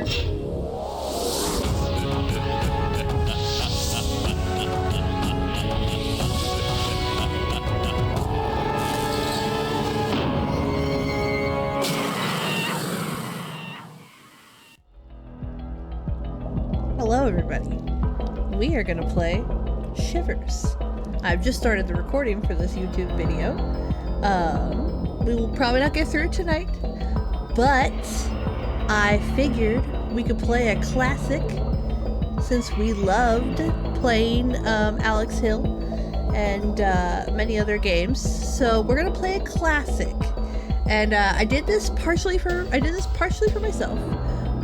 Hello everybody, we are going to play Shivers. I've just started the recording for this YouTube video. We will probably not get through it tonight, but I figured we could play a classic since we loved playing Alex Hill and many other games. So we're going to play a classic. And I did this partially for myself,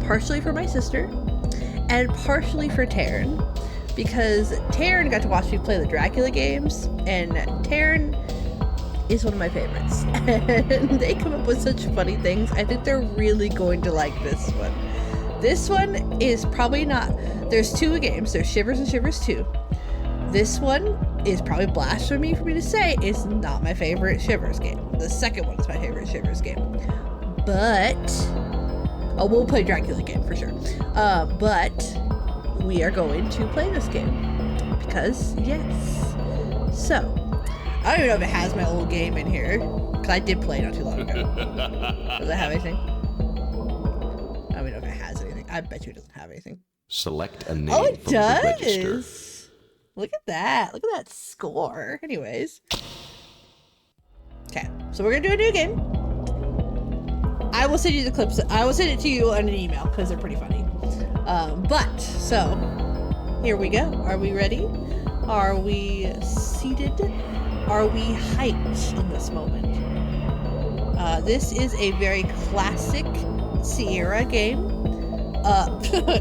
partially for my sister, and partially for Taryn, because Taryn got to watch me play the Dracula games, and Taryn is one of my favorites. And they come up with such funny things. I think they're really going to like this one. This one is probably not... There's two games. There's Shivers and Shivers 2. This one is probably blasphemy for me to say is not my favorite Shivers game. The second one is my favorite Shivers game. But... Oh, we'll play Dracula game for sure. But we are going to play this game because yes. So, I don't even know if it has my old game in here because I did play it not too long ago. Does it have anything? I don't even know if it has anything. I bet you it doesn't have anything. Select a name from the register. does. Look at that. Look at that score. Anyways. Okay, so we're going to do a new game. I will send you the clips. I will send it to you on an email because they're pretty funny. So here we go. Are we ready? Are we seated? Are we hyped in this moment? This is a very classic Sierra game.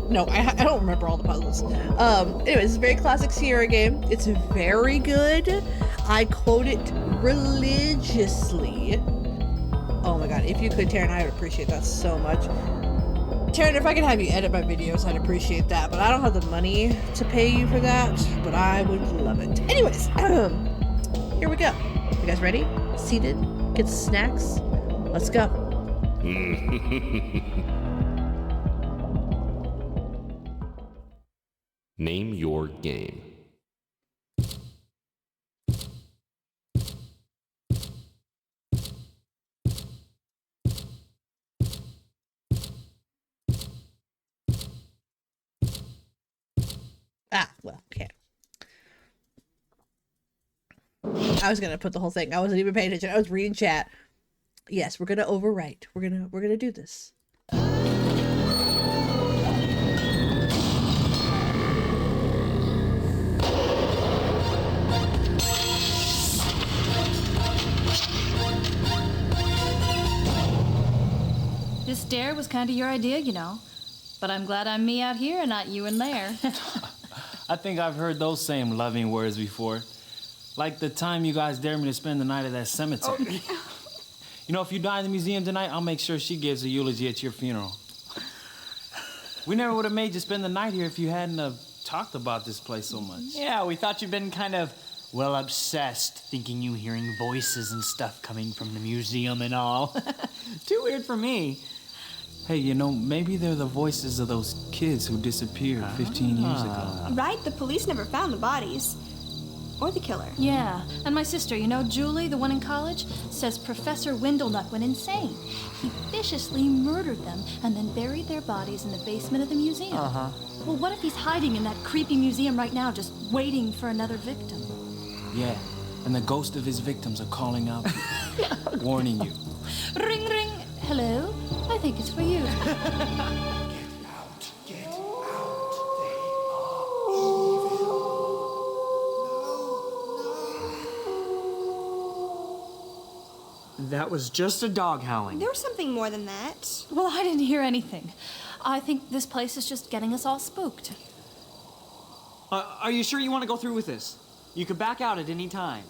No, I don't remember all the puzzles. Anyways, it's a very classic Sierra game. It's very good. I quote it religiously. Oh my god, if you could, Taryn, I would appreciate that so much. Taryn, if I could have you edit my videos, I'd appreciate that, but I don't have the money to pay you for that, but I would love it. Anyways, here we go. You guys ready? Seated? Get some snacks? Let's go. Name your game. Well, okay. I was gonna put the whole thing. I wasn't even paying attention. I was reading chat. Yes, we're gonna overwrite. We're gonna do this. This dare was kind of your idea, you know. But I'm glad I'm me out here and not you in there. I think I've heard those same loving words before. Like the time you guys dared me to spend the night at that cemetery. Oh. You know, if you die in the museum tonight, I'll make sure she gives a eulogy at your funeral. We never would have made you spend the night here if you hadn't talked about this place so much. Yeah, we thought you'd been kind of, well, obsessed, thinking you hearing voices and stuff coming from the museum and all. Too weird for me. Hey, you know, maybe they're the voices of those kids who disappeared 15 years ago. Right, the police never found the bodies. Or the killer. Yeah, and my sister, you know, Julie, the one in college, says Professor Windlenut went insane. He viciously murdered them and then buried their bodies in the basement of the museum. Well, what if he's hiding in that creepy museum right now, just waiting for another victim? Yeah, and the ghost of his victims are calling out, warning you. Ring, ring. Hello? I think it's for you. Get out. Get out. They are evil. No. That was just a dog howling. There was something more than that. Well, I didn't hear anything. I think this place is just getting us all spooked. Are you sure you want to go through with this? You could back out at any time.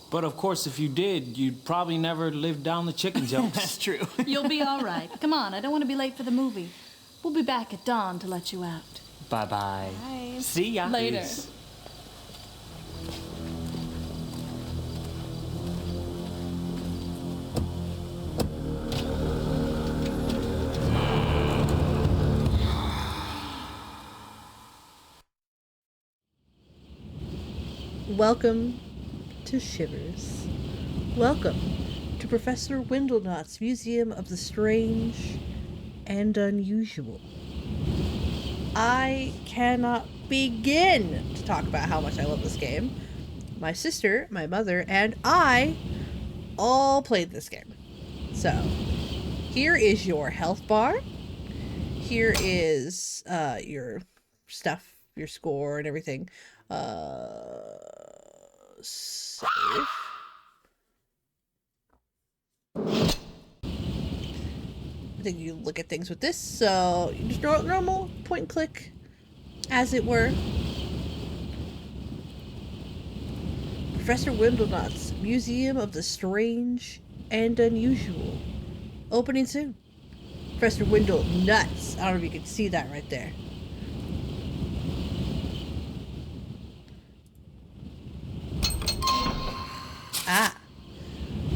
But of course, if you did, you'd probably never live down the chicken jokes. That's true. You'll be all right. Come on, I don't want to be late for the movie. We'll be back at dawn to let you out. Bye-bye. Bye. See ya. Later. Peace. Welcome to Shivers. Welcome to Professor Windlenot's Museum of the Strange and Unusual. I cannot begin to talk about how much I love this game. My sister, my mother, and I all played this game. So, here is your health bar. Here is your stuff, your score, and everything. Save. I think you look at things with this. So, you just normal point and click, as it were. Professor Windlenot's Museum of the Strange and Unusual. Opening soon. Professor Windlenuts. I don't know if you can see that right there. Ah.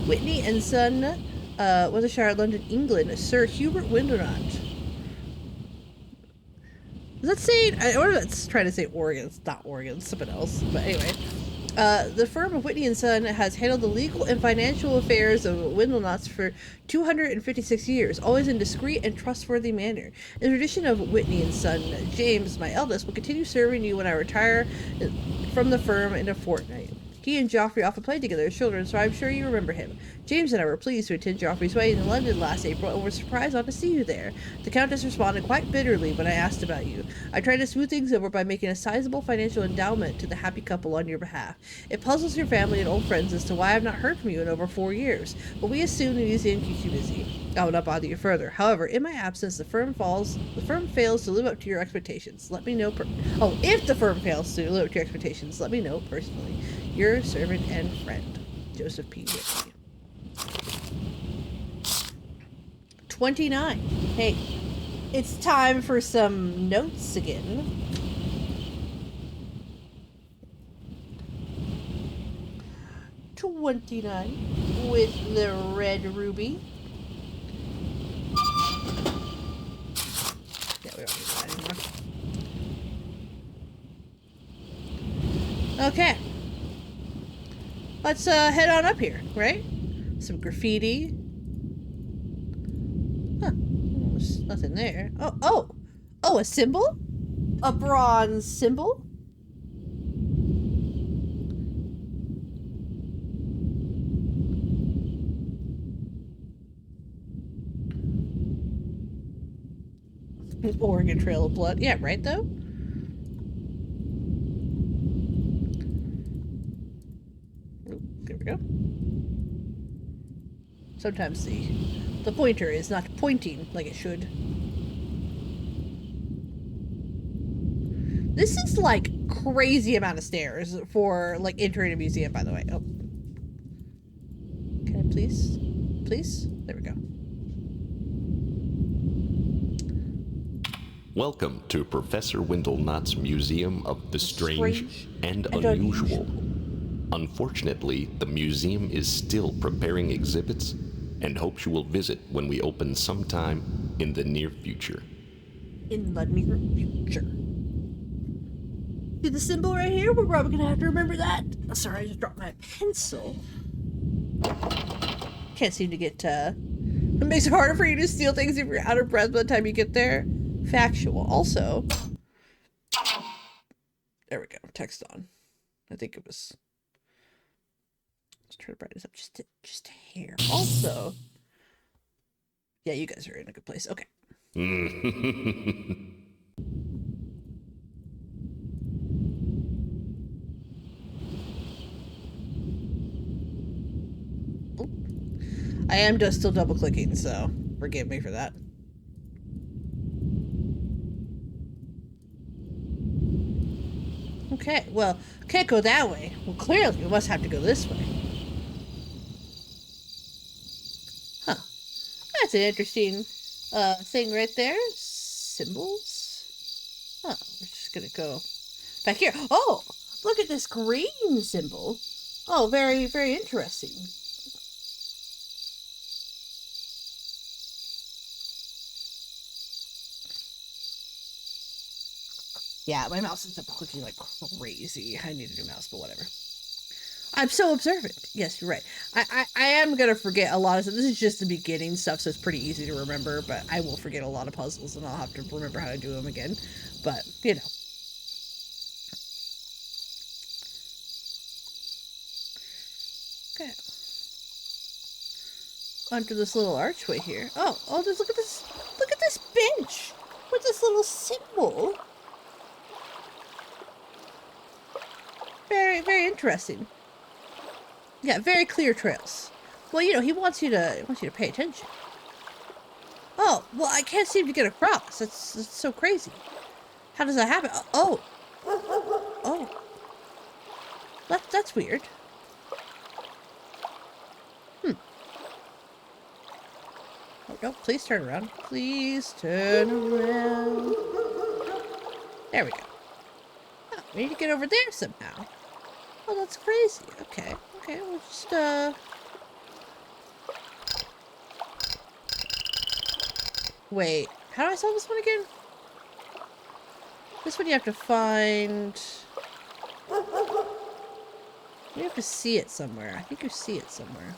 Whitney and Son, Worcestershire, London, England. Sir Hubert Windlenot. Is that saying? I wonder if that's trying to say Oregon. It's not Oregon, it's something else. But anyway. The firm of Whitney and Son has handled the legal and financial affairs of Windlenots for 256 years, always in discreet and trustworthy manner. In the tradition of Whitney and Son, James, my eldest, will continue serving you when I retire from the firm in a fortnight. He and Joffrey often played together as children, so I'm sure you remember him. James and I were pleased to attend Joffrey's wedding in London last April and were surprised not to see you there. The Countess responded quite bitterly when I asked about you. I tried to smooth things over by making a sizable financial endowment to the happy couple on your behalf. It puzzles your family and old friends as to why I've not heard from you in over 4 years, but we assume the museum keeps you busy. I will not bother you further. However, in my absence, the firm fails to live up to your expectations. Let me know if the firm fails to live up to your expectations, let me know personally. Your servant and friend, Joseph P. Whitney. 29. Hey, it's time for some notes again. $29 with the red ruby. Yeah, we don't need that anymore. Okay. Let's head on up here, right? Some graffiti. Huh. There's nothing there. Oh, a symbol? A bronze symbol? Oregon Trail of Blood. Yeah, right though? There we go. Sometimes the pointer is not pointing like it should. This is like crazy amount of stairs for like entering a museum, by the way. Oh. Can I please? Please? There we go. Welcome to Professor Windlenot's Museum of the Strange and Unusual. Unfortunately, the museum is still preparing exhibits and hopes you will visit when we open sometime in the near future. In the near future. See the symbol right here? We're probably gonna have to remember that. Oh, sorry, I just dropped my pencil. Can't seem to get, it makes it harder for you to steal things if you're out of breath by the time you get there. Factual. Also, there we go. Text on. I think it was. Let's try to brighten this up just a hair. Also, yeah, you guys are in a good place. Okay. I am just still double clicking, so forgive me for that. Okay, well, can't go that way. Well, clearly, we must have to go this way. Huh. That's an interesting thing right there. Symbols. Huh, we're just gonna go back here. Oh, look at this green symbol. Oh, very, very interesting. Yeah, my mouse is clicking like crazy. I need a new mouse, but whatever. I'm so observant. Yes, you're right. I am gonna forget a lot of stuff. This is just the beginning stuff, so it's pretty easy to remember, but I will forget a lot of puzzles and I'll have to remember how to do them again. But, you know. Okay. Under this little archway here. Oh, just look at this. Look at this bench with this little symbol. Very, very interesting. Yeah, very clear trails. Well, you know, he wants you to pay attention. Oh, well, I can't seem to get across. That's so crazy. How does that happen? Oh. That's weird. Oh, no, please turn around. Please turn around. There we go. Oh, we need to get over there somehow. Oh, that's crazy. Okay, we'll just, Wait, how do I solve this one again? This one you have to find... You have to see it somewhere. I think you see it somewhere.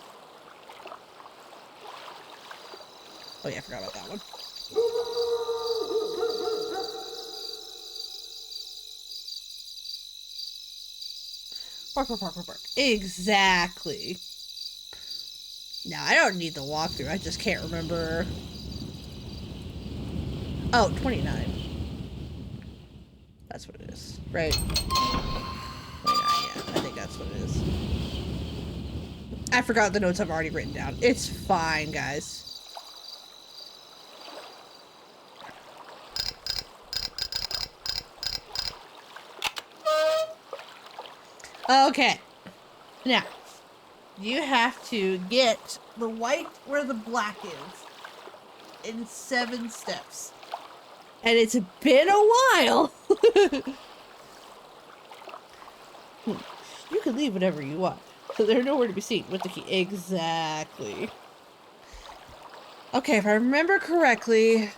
Oh yeah, I forgot about that one. Bark. Exactly. Now, I don't need the walkthrough. I just can't remember. Oh, 29. That's what it is, right? 29, yeah. I think that's what it is. I forgot the notes I've already written down. It's fine, guys. Okay. Now, you have to get the white where the black is in 7 steps. And it's been a while. You can leave whenever you want. So they're nowhere to be seen with the key. Exactly. Okay, if I remember correctly...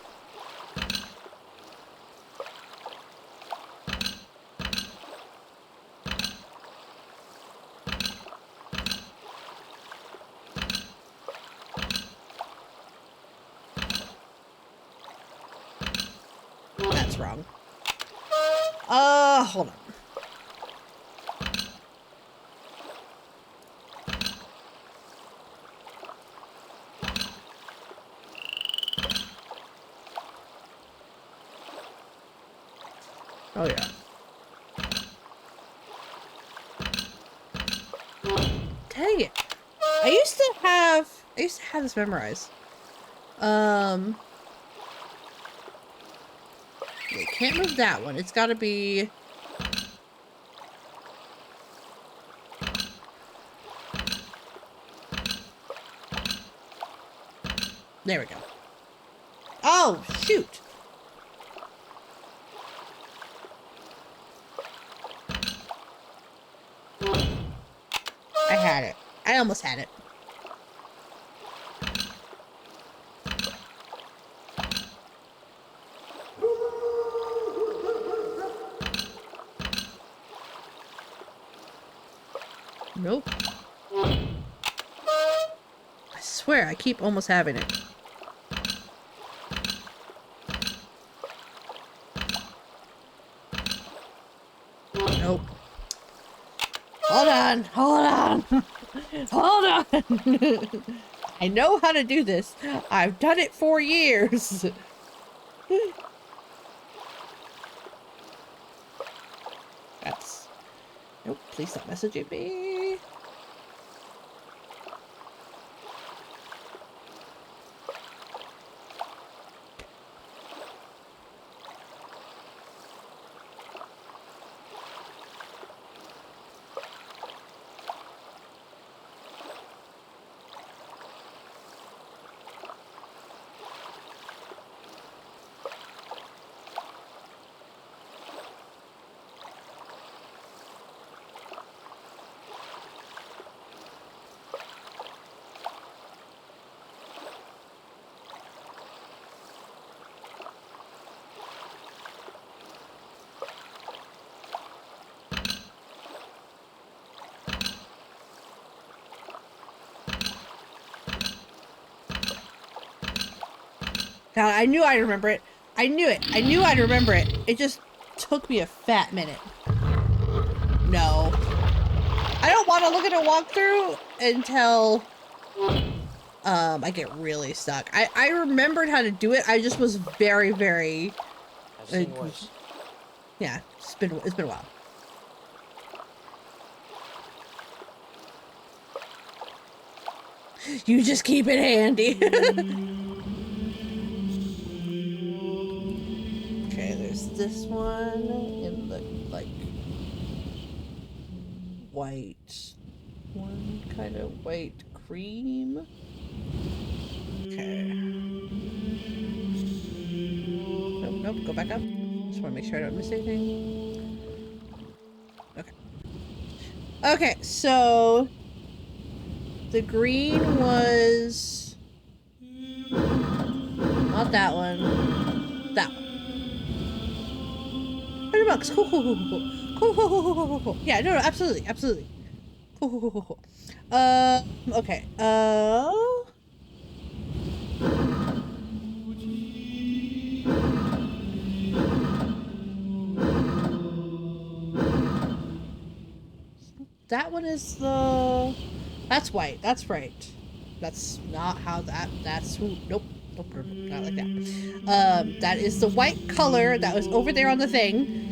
That's wrong. Hold on. Oh yeah. Dang it. I used to have this memorized. We can't move that one. It's gotta be... There we go. Oh, shoot! I had it. I almost had it. Nope. I swear, I keep almost having it. Nope. Hold on. Hold on. I know how to do this. I've done it for years. That's... Nope, please stop messaging me. God, I knew I'd remember it. I knew it. I knew I'd remember it. It just took me a fat minute. No. I don't want to look at a walkthrough until I get really stuck. I remembered how to do it. I just was very, very... I've seen worse. Yeah, it's been a while. You just keep it handy. Okay, there's this one in the, like, white one, kind of white cream. Okay. Nope, nope, go back up. Just want to make sure I don't miss anything. Okay. Okay, so the green was not that one. That one. $100. Cool, cool, cool, cool, cool, cool, cool, cool, cool, cool, cool. Yeah, no, absolutely, absolutely. Cool, cool, cool, cool, cool. Okay. That one is the... That's white. That's right. That's not how that's... Nope. Nope. Not like that. That is the white color that was over there on the thing.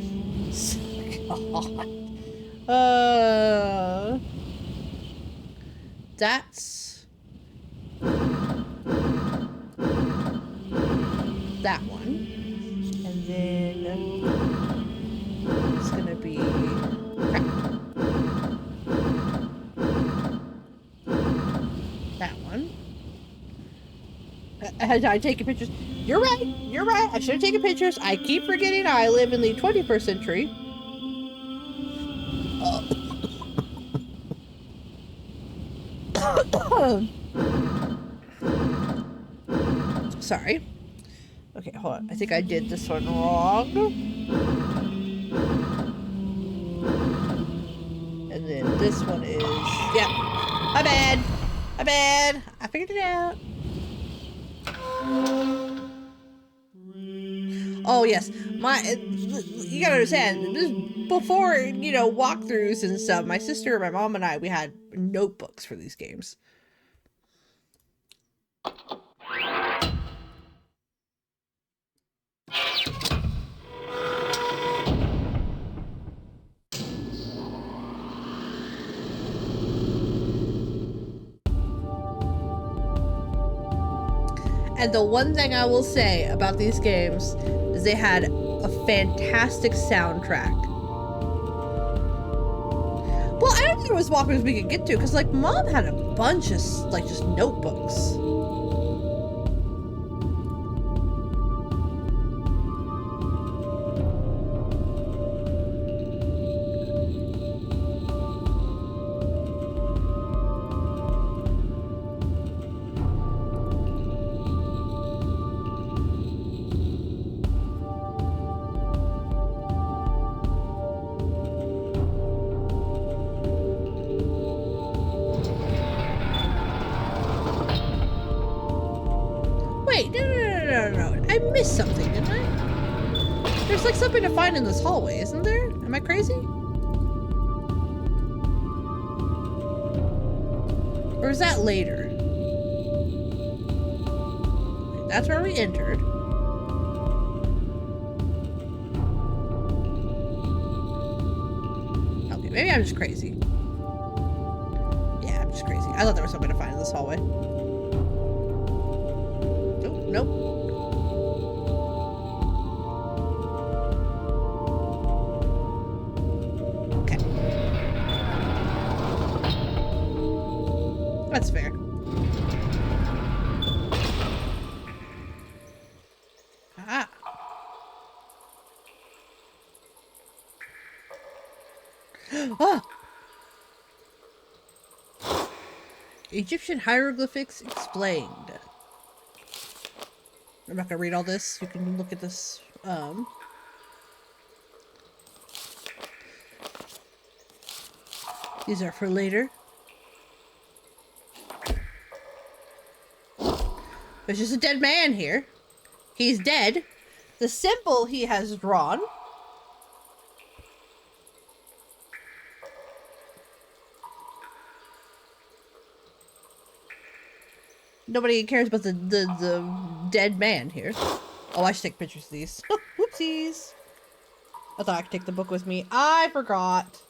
God. That's... that one. And then... it's gonna be... crap. That one. I taking pictures. You're right. You're right. I should have taken pictures. I keep forgetting I live in the 21st century. Sorry. Okay, hold on. I think I did this one wrong. And then this one is... yeah. My bad. My bad. I figured it out. Oh, yes. You gotta understand, this before, you know, walkthroughs and stuff, my sister, my mom, and I, we had notebooks for these games. And the one thing I will say about these games is they had a fantastic soundtrack. Well, I don't think there was walkthroughs we could get to, because, like, Mom had a bunch of, like, just notebooks. Wait, no. I missed something, didn't I? There's like something to find in this hallway, isn't there? Am I crazy? Or is that later? Okay, that's where we entered. Okay, maybe I'm just crazy. Yeah, I'm just crazy. I thought there was something to find in this hallway. Nope. Okay. That's fair. Ah. Ah! Egyptian hieroglyphics explained. I'm not gonna read all this. You can look at this. These are for later. There's just a dead man here. He's dead. The symbol he has drawn. Nobody cares about the dead man here. Oh, I should take pictures of these. Whoopsies. I thought I could take the book with me. I forgot.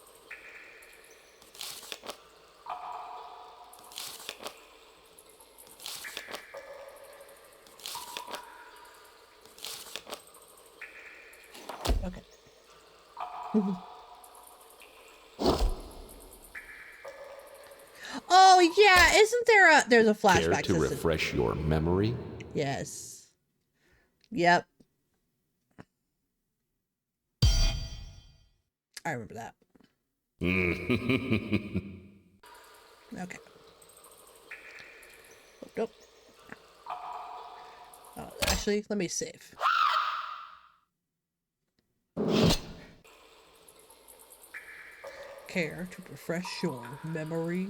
Okay. Oh yeah, isn't there's a flashback Care to system. refresh your memory? Yes. Yep. I remember that. Okay. Oh, nope. Oh, actually, let me save. Care to refresh your memory?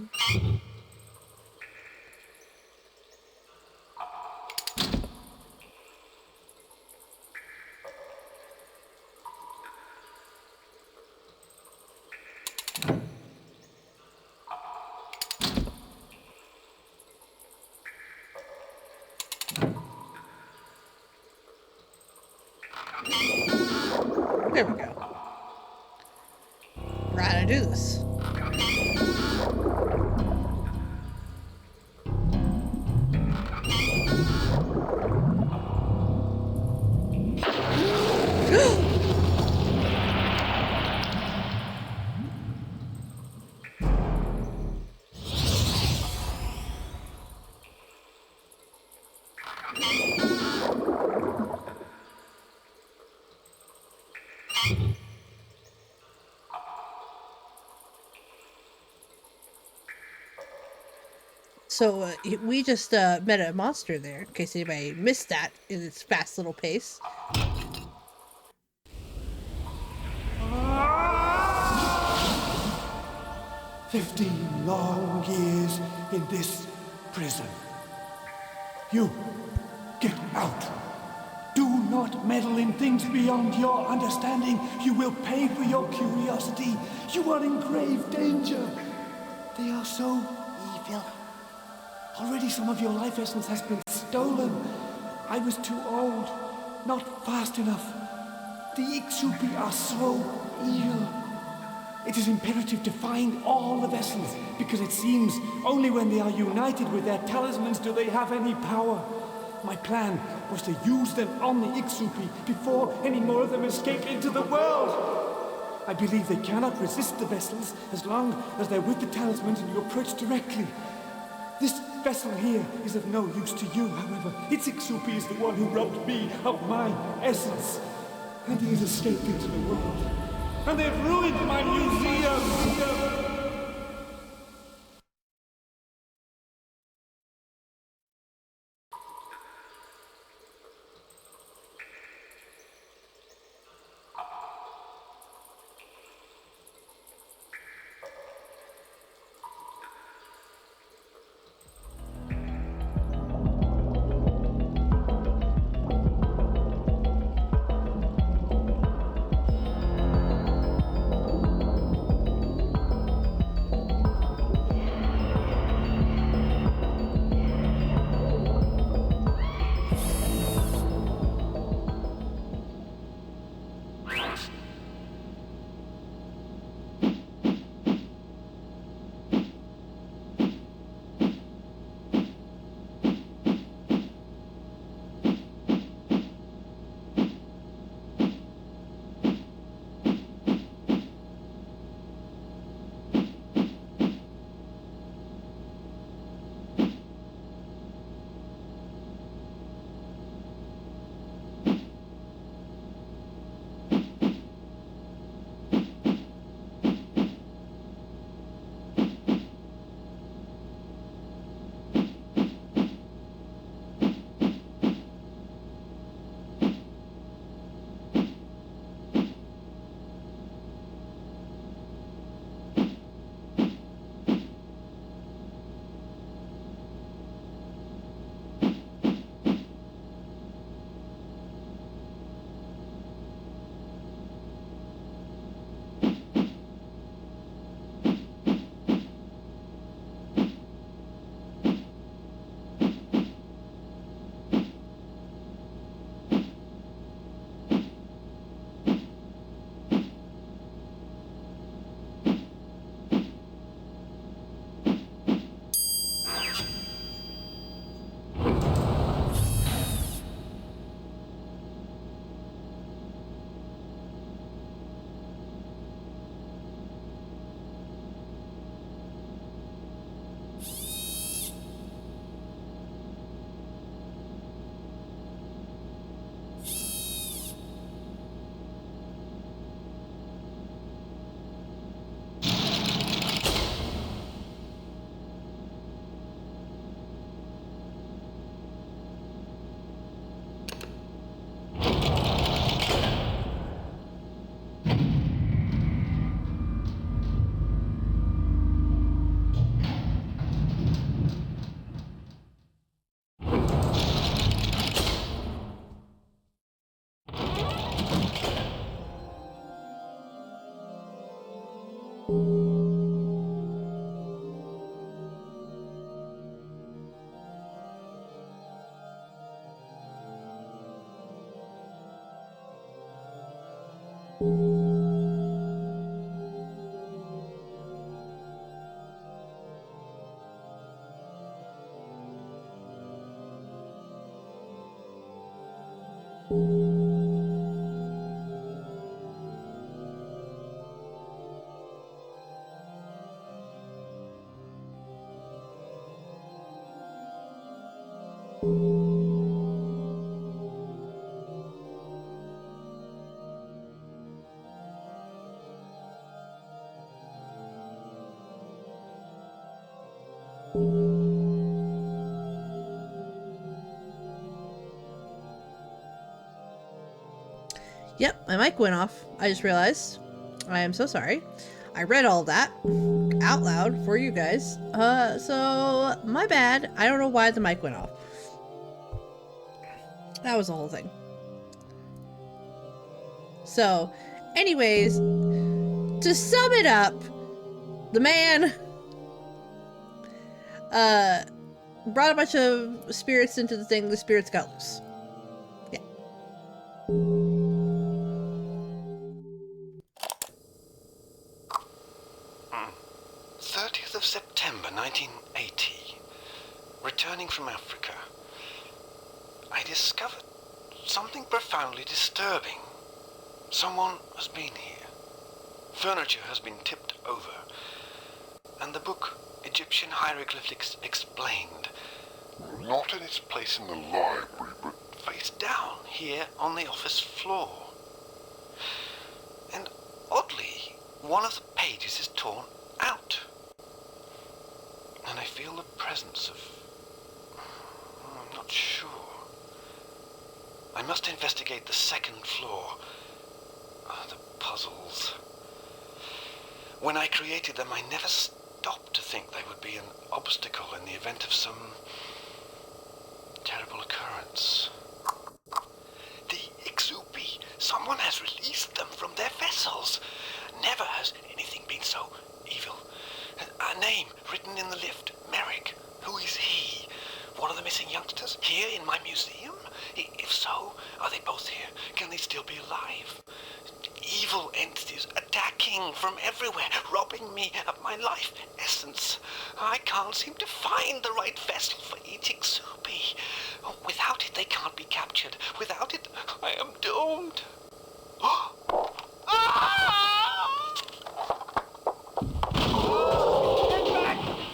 There we go. Right, I do this. So we just met a monster there, in case anybody missed that in its fast little pace. 15 long years in this prison. You, get out. Do not meddle in things beyond your understanding. You will pay for your curiosity. You are in grave danger. They are so evil. Already some of your life essence has been stolen. I was too old, not fast enough. The Ixupi are so evil. It is imperative to find all the vessels, because it seems only when they are united with their talismans do they have any power. My plan was to use them on the Ixupi before any more of them escape into the world. I believe they cannot resist the vessels as long as they're with the talismans and you approach directly. This vessel here is of no use to you, however. Its Ixupi is the one who robbed me of my essence. And he has escaped into the world. And they've ruined my museum! Yep, my mic went off. I just realized. I am so sorry. I read all that out loud for you guys. So my bad. I don't know why the mic went off. That was the whole thing. So, anyways, to sum it up, the man brought a bunch of spirits into the thing. The spirits got loose. Yeah. 30th of September 1980. Returning from Africa, I discovered something profoundly disturbing. Someone has been here. Furniture has been tipped over. And the book, Egyptian Hieroglyphics Explained, not in its place in the library, but face down here on the office floor. And oddly, one of the pages is torn out. And I feel the presence of... I'm not sure. I must investigate the second floor. The puzzles. When I created them, I never stopped to think they would be an obstacle in the event of some terrible occurrence. The Ixupi. Someone has released them from their vessels. Never has anything been so evil. A name written in the lift. Merrick. Who is he? One of the missing youngsters? Here in my museum? If so, are they both here? Can they still be alive? Evil entities attacking from everywhere, robbing me of my life essence. I can't seem to find the right vessel for each Ixupi. Without it, they can't be captured. Without it, I am doomed.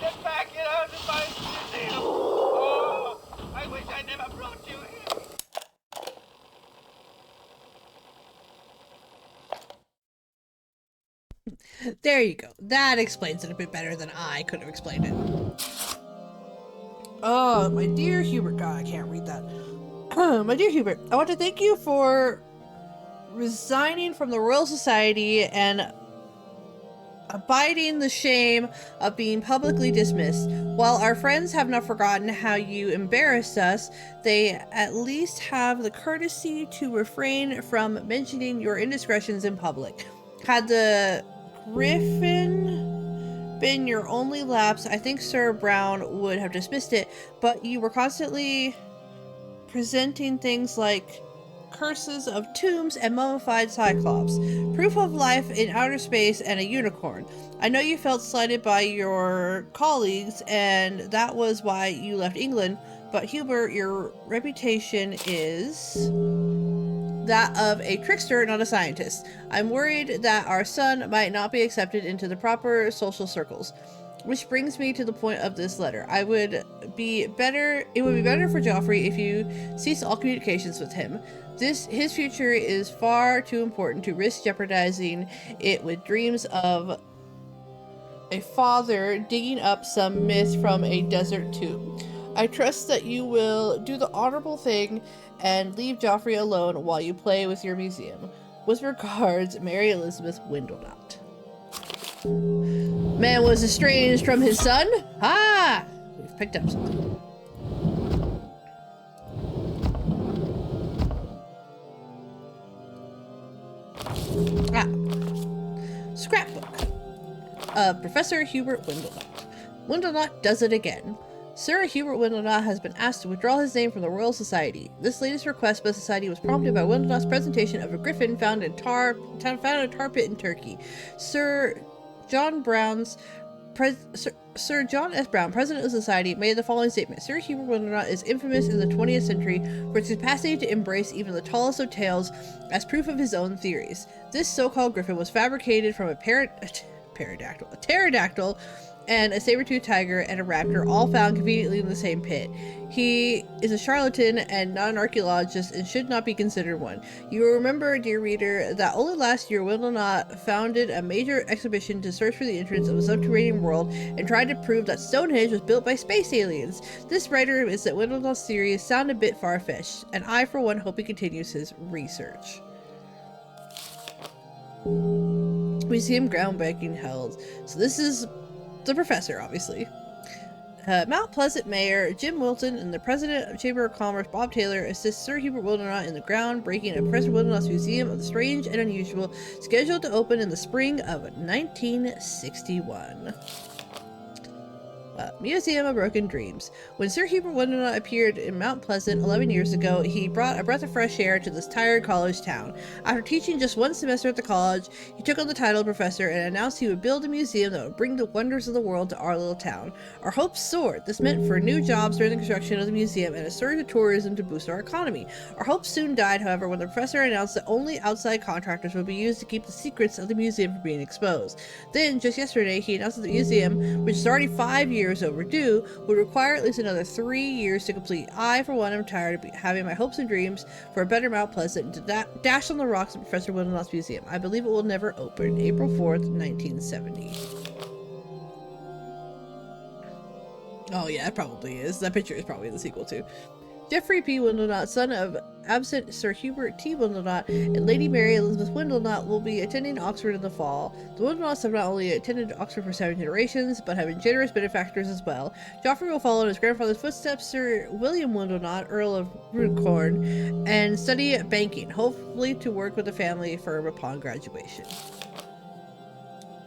Get back! Get out of my museum! Oh, I wish I never brought you here. There you go. That explains it a bit better than I could have explained it. Oh, my dear Hubert. God, I can't read that. My dear Hubert, I want to thank you for resigning from the Royal Society and abiding the shame of being publicly dismissed. While our friends have not forgotten how you embarrassed us, they at least have the courtesy to refrain from mentioning your indiscretions in public. Had the Griffin been your only lapse, I think Sir Brown would have dismissed it, but you were constantly presenting things like curses of tombs and mummified cyclops, proof of life in outer space, and a unicorn. I know you felt slighted by your colleagues, and that was why you left England, but Hubert, your reputation is that of a trickster, not a scientist. I'm worried that our son might not be accepted into the proper social circles. Which brings me to the point of this letter. It would be better for Joffrey if you cease all communications with him. His future is far too important to risk jeopardizing it with dreams of a father digging up some myth from a desert tomb. I trust that you will do the honorable thing and leave Joffrey alone while you play with your museum. With regards, Mary Elizabeth Windlenut. Man was estranged from his son. Ah! We've picked up something. Ah. Scrapbook. of Professor Hubert Windlenot. Windlenot does it again. Sir Hubert Windlenot has been asked to withdraw his name from the Royal Society. This latest request by the Society was prompted by Windlenot's presentation of a griffin found in a tar pit in Turkey. Sir John S. Brown, president of the Society, made the following statement. Sir Hubert Windlenot is infamous in the 20th century for his capacity to embrace even the tallest of tales as proof of his own theories. This so-called griffin was fabricated from a pterodactyl, and a saber-toothed tiger and a raptor, all found conveniently in the same pit. He is a charlatan and not an archaeologist and should not be considered one. You will remember, dear reader, that only last year Windlenot founded a major exhibition to search for the entrance of a subterranean world and tried to prove that Stonehenge was built by space aliens. This writer admits that Windlenot's theories sound a bit far-fetched, and I, for one, hope he continues his research. Museum groundbreaking held. So this is the professor, obviously. Mount Pleasant Mayor Jim Wilton and the President of Chamber of Commerce Bob Taylor assist Sir Hubert Windlenot in the groundbreaking of Professor Windlenot's Museum of the Strange and Unusual, scheduled to open in the spring of 1961. Museum of Broken Dreams. When Sir Hubert Windlenot appeared in Mount Pleasant 11 years ago, he brought a breath of fresh air to this tired college town. After teaching just one semester at the college, he took on the title of professor and announced he would build a museum that would bring the wonders of the world to our little town. Our hopes soared. This meant for new jobs during the construction of the museum and a surge of tourism to boost our economy. Our hopes soon died, however, when the professor announced that only outside contractors would be used to keep the secrets of the museum from being exposed. Then, just yesterday, he announced that the museum, which is already 5 years overdue, would require at least another 3 years to complete. I, for one, am tired of having my hopes and dreams for a better Mount Pleasant to dash on the rocks of Professor Windlenot's museum. I believe it will never open. April 4th, 1970. Oh yeah, it probably is. That picture is probably in the sequel too. Geoffrey P. Windlenot, son of absent Sir Hubert T. Windlenot and Lady Mary Elizabeth Windlenot, will be attending Oxford in the fall. The Windlenots have not only attended Oxford for 7 generations, but have been generous benefactors as well. Geoffrey will follow in his grandfather's footsteps, Sir William Windlenot, Earl of Runcorn, and study banking, hopefully to work with the family firm upon graduation.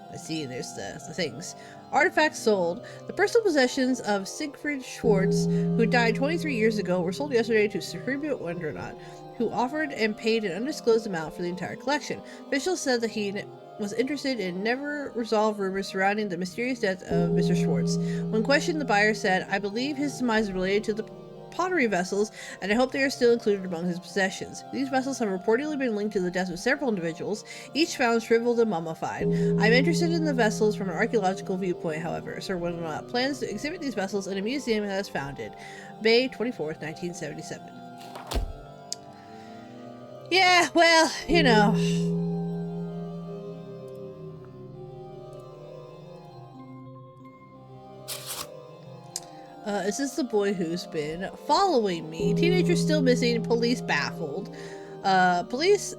Let's see, there's the things. Artifacts sold. The personal possessions of Siegfried Schwartz, who died 23 years ago, were sold yesterday to Sir Hubert Windlenot, who offered and paid an undisclosed amount for the entire collection. Officials said that he was interested in never-resolved rumors surrounding the mysterious death of Mr. Schwartz. When questioned, the buyer said, "I believe his demise is related to the pottery vessels, and I hope they are still included among his possessions. These vessels have reportedly been linked to the deaths of several individuals, each found shriveled and mummified. I'm interested in the vessels from an archaeological viewpoint, however. Sir Windlenot plans to exhibit these vessels in a museum that is founded. May 24th, 1977. Yeah, well, you know. Is this the boy who's been following me? Teenager still missing. Police baffled. Police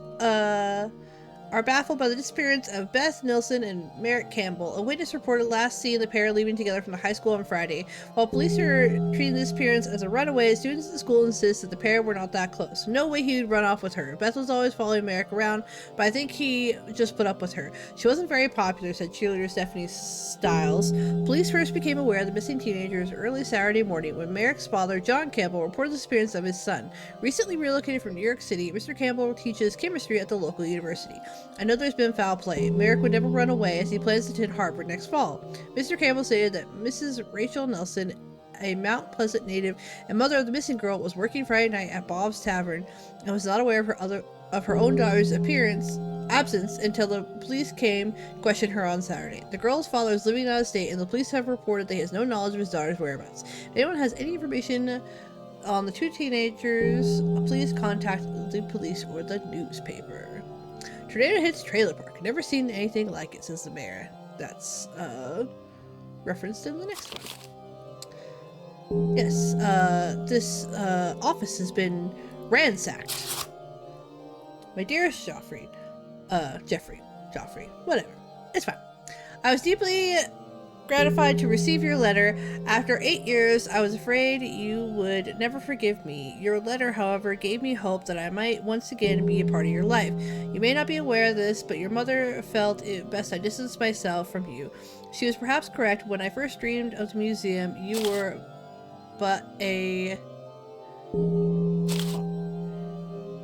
are baffled by the disappearance of Beth Nilsson and Merrick Campbell. A witness reported last seeing the pair leaving together from the high school on Friday. While police are treating the disappearance as a runaway, students at the school insist that the pair were not that close. No way he would run off with her. Beth was always following Merrick around, but I think he just put up with her. She wasn't very popular, said cheerleader Stephanie Stiles. Police first became aware of the missing teenagers early Saturday morning when Merrick's father, John Campbell, reported the disappearance of his son. Recently relocated from New York City, Mr. Campbell teaches chemistry at the local university. I know there's been foul play. Merrick would never run away as he plans to attend Harvard next fall. Mr. Campbell stated that Mrs. Rachel Nelson, a Mount Pleasant native and mother of the missing girl, was working Friday night at Bob's Tavern and was not aware of her own daughter's absence until the police came to question her on Saturday. The girl's father is living out of state, and the police have reported that he has no knowledge of his daughter's whereabouts. If anyone has any information on the two teenagers, please contact the police or the newspaper. Tornado hits trailer park. Never seen anything like it, says the mayor. That's referenced in the next one. Yes, this office has been ransacked. My dearest Joffrey, whatever. It's fine. I was deeply gratified to receive your letter. After 8 years, I was afraid you would never forgive me. Your letter, however, gave me hope that I might once again be a part of your life. You may not be aware of this, but your mother felt it best I distanced myself from you. She was perhaps correct. When I first dreamed of the museum, you were but a...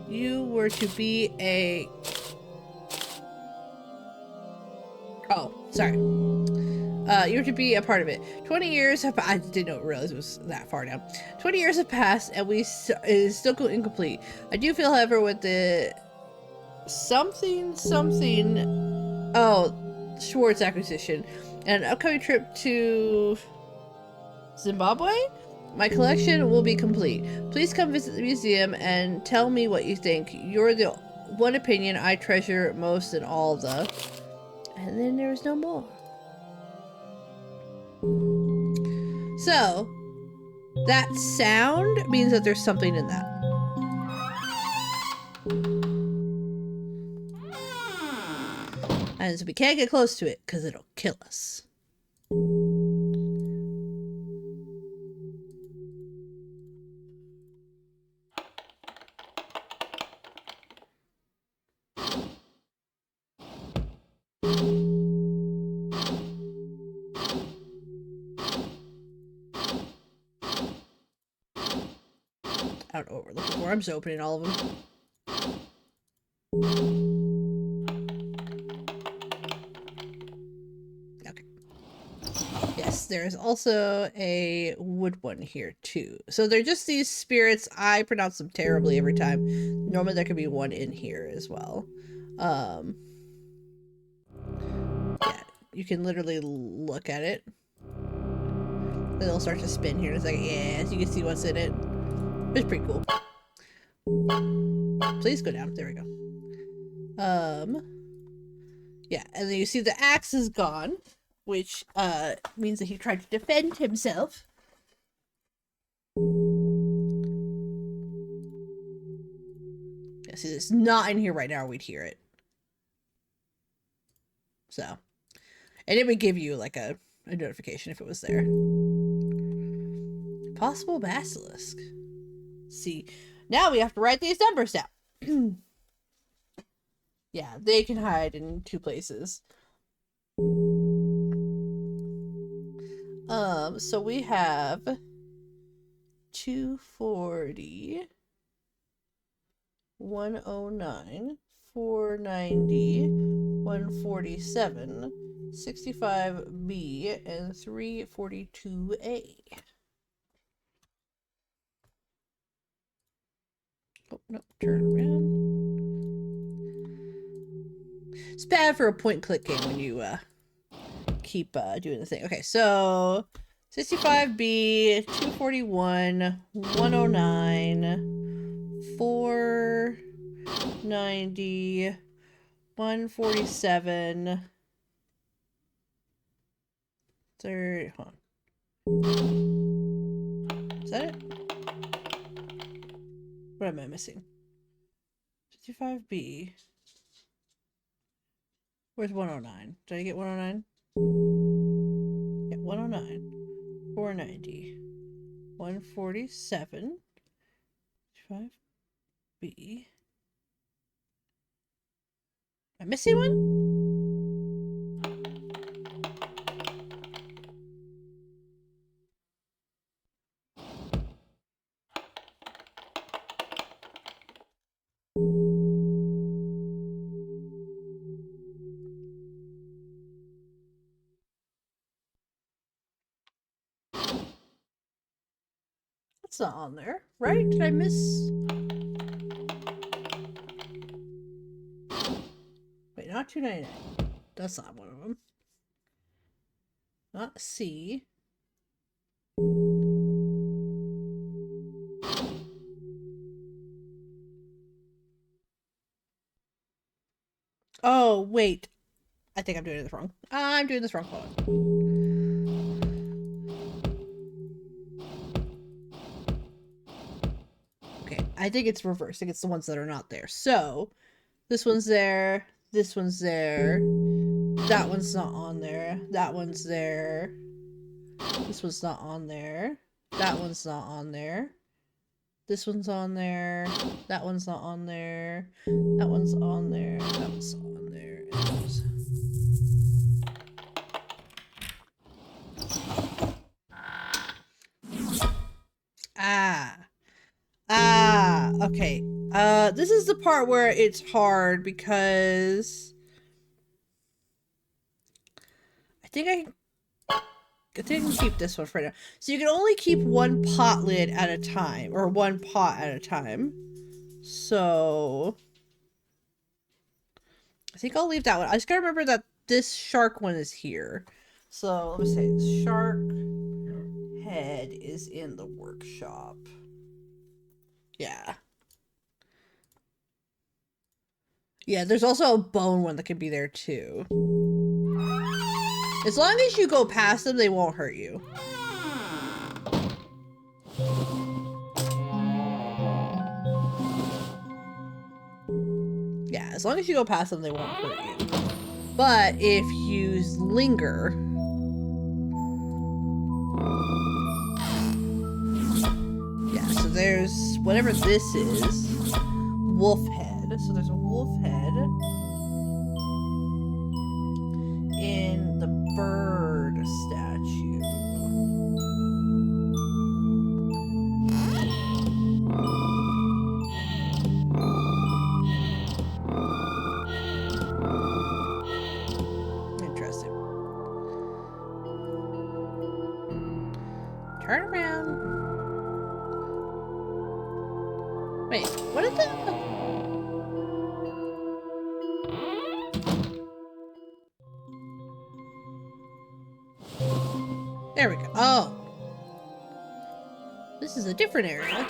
You were to be a... Oh, sorry. You were to be a part of it. 20 years have... I didn't realize it was that far down. 20 years have passed, and it is still incomplete. I do feel, however, with the... Something... Oh, Schwartz acquisition. And an upcoming trip to... Zimbabwe? My collection will be complete. Please come visit the museum and tell me what you think. You're the one opinion I treasure most in all the... And then there was no more. So, that sound means that there's something in that. And so we can't get close to it because it'll kill us. I don't know what we're looking for. I'm just opening all of them. Okay. Yes, there's also a wood one here too. So they're just these spirits. I pronounce them terribly every time. Normally there could be one in here as well. Yeah, you can literally look at it. Then it'll start to spin here in a second. Yeah, so you can see what's in it. It's pretty cool. Please go down. There we go. Yeah, and then you see the axe is gone, which means that he tried to defend himself. Yeah, see, it's not in here right now. We'd hear it. So, and it would give you like a notification if it was there. Possible basilisk. See, now we have to write these numbers down. Yeah, they can hide in 2 places. So we have 240, 109, 490, 147, 65B, and 342A. Oh, no, turn around. It's bad for a point-click game when you keep doing the thing. Okay, so 65B, 241, 109, 490, 147, 30, hold on. Is that it? What am I missing? 55B. Where's 109? Did I get 109? Yeah, 109. 490. 147. 55B. Am I missing one? That's not on there, right? Did I miss? Wait, not 299. That's not one of them. Not C. Oh, wait. I think I'm doing this wrong. I'm doing this wrong. Hold on. Okay, I think it's reversed. I think it's the ones that are not there. So, this one's there. This one's there. That one's not on there. That one's there. This one's not on there. That one's not on there. This one's on there. That one's not on there. That one's on there. That one's on there. Okay. This is the part where it's hard because I think I can keep this one for now. So you can only keep one pot lid at a time, or one pot at a time. So I think I'll leave that one. I just gotta remember that this shark one is here. So let me say shark head is in the workshop. Yeah. Yeah, there's also a bone one that can be there too. As long as you go past them, they won't hurt you. Yeah, as long as you go past them, they won't hurt you. But if you linger... Yeah, so there's whatever this is. Wolf head. So there's a wolf head. In the bird statue. Interesting. Turn around. Wait, what is that? There we go. Oh. This is a different area.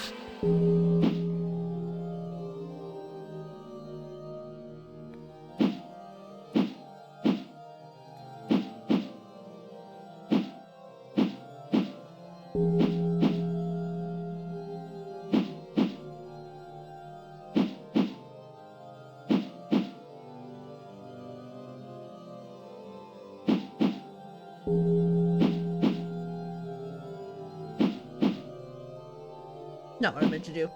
Not what I meant to do.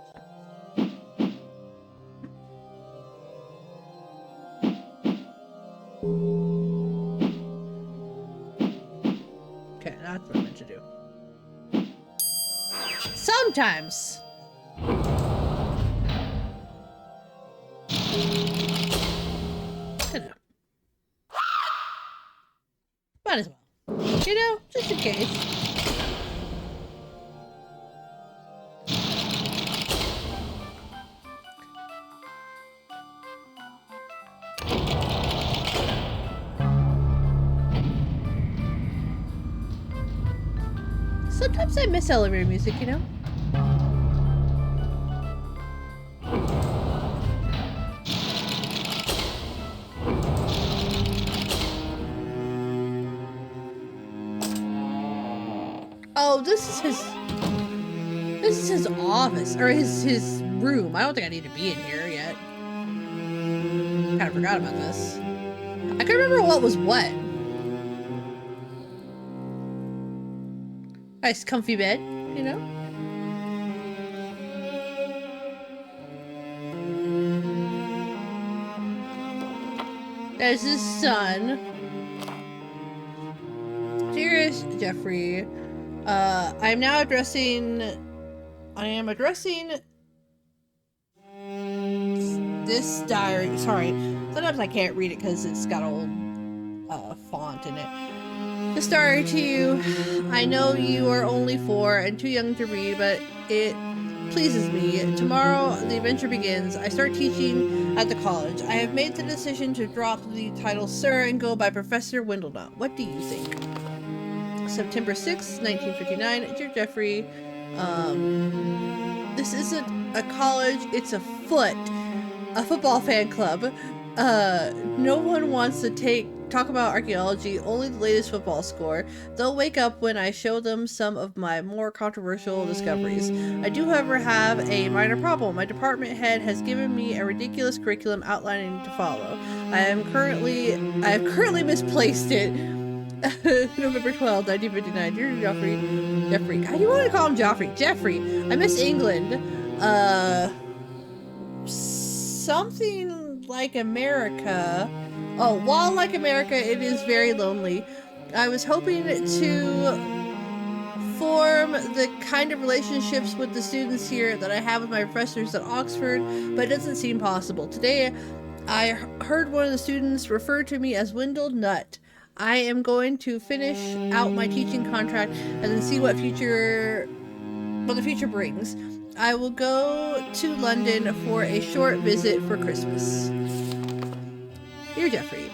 Okay, that's what I meant to do. Sometimes. You know. Might as well. You know, just in case. Sometimes I miss elevator music, you know? Oh, this is his office, or his room. I don't think I need to be in here yet. Kind of forgot about this. I can't remember what was what. Nice comfy bed, you know? There's his son. Dearest Jeffrey, I am addressing this diary. Sorry, sometimes I can't read it because it's got old font in it. This diary to you. I know you are only 4 and too young to read, but it pleases me. Tomorrow the adventure begins. I start teaching at the college. I have made the decision to drop the title Sir and go by Professor Windlenut. What do you think? September 6th, 1959. Dear Jeffrey, this isn't a college, it's a football fan club. No one wants to take talk about archaeology, only the latest football score. They'll wake up when I show them some of my more controversial discoveries. I do, however, have a minor problem. My department head has given me a ridiculous curriculum outlining to follow. I have currently misplaced it. November 12th, 1959. Dear Jeffrey. How do you want to call him Joffrey? Jeffrey. I miss England. Something like America. Oh, while like America, it is very lonely. I was hoping to form the kind of relationships with the students here that I have with my professors at Oxford, but it doesn't seem possible. Today, I heard one of the students refer to me as Wendell Nut. I am going to finish out my teaching contract and then see what the future brings. I will go to London for a short visit for Christmas. Dear Jeffrey,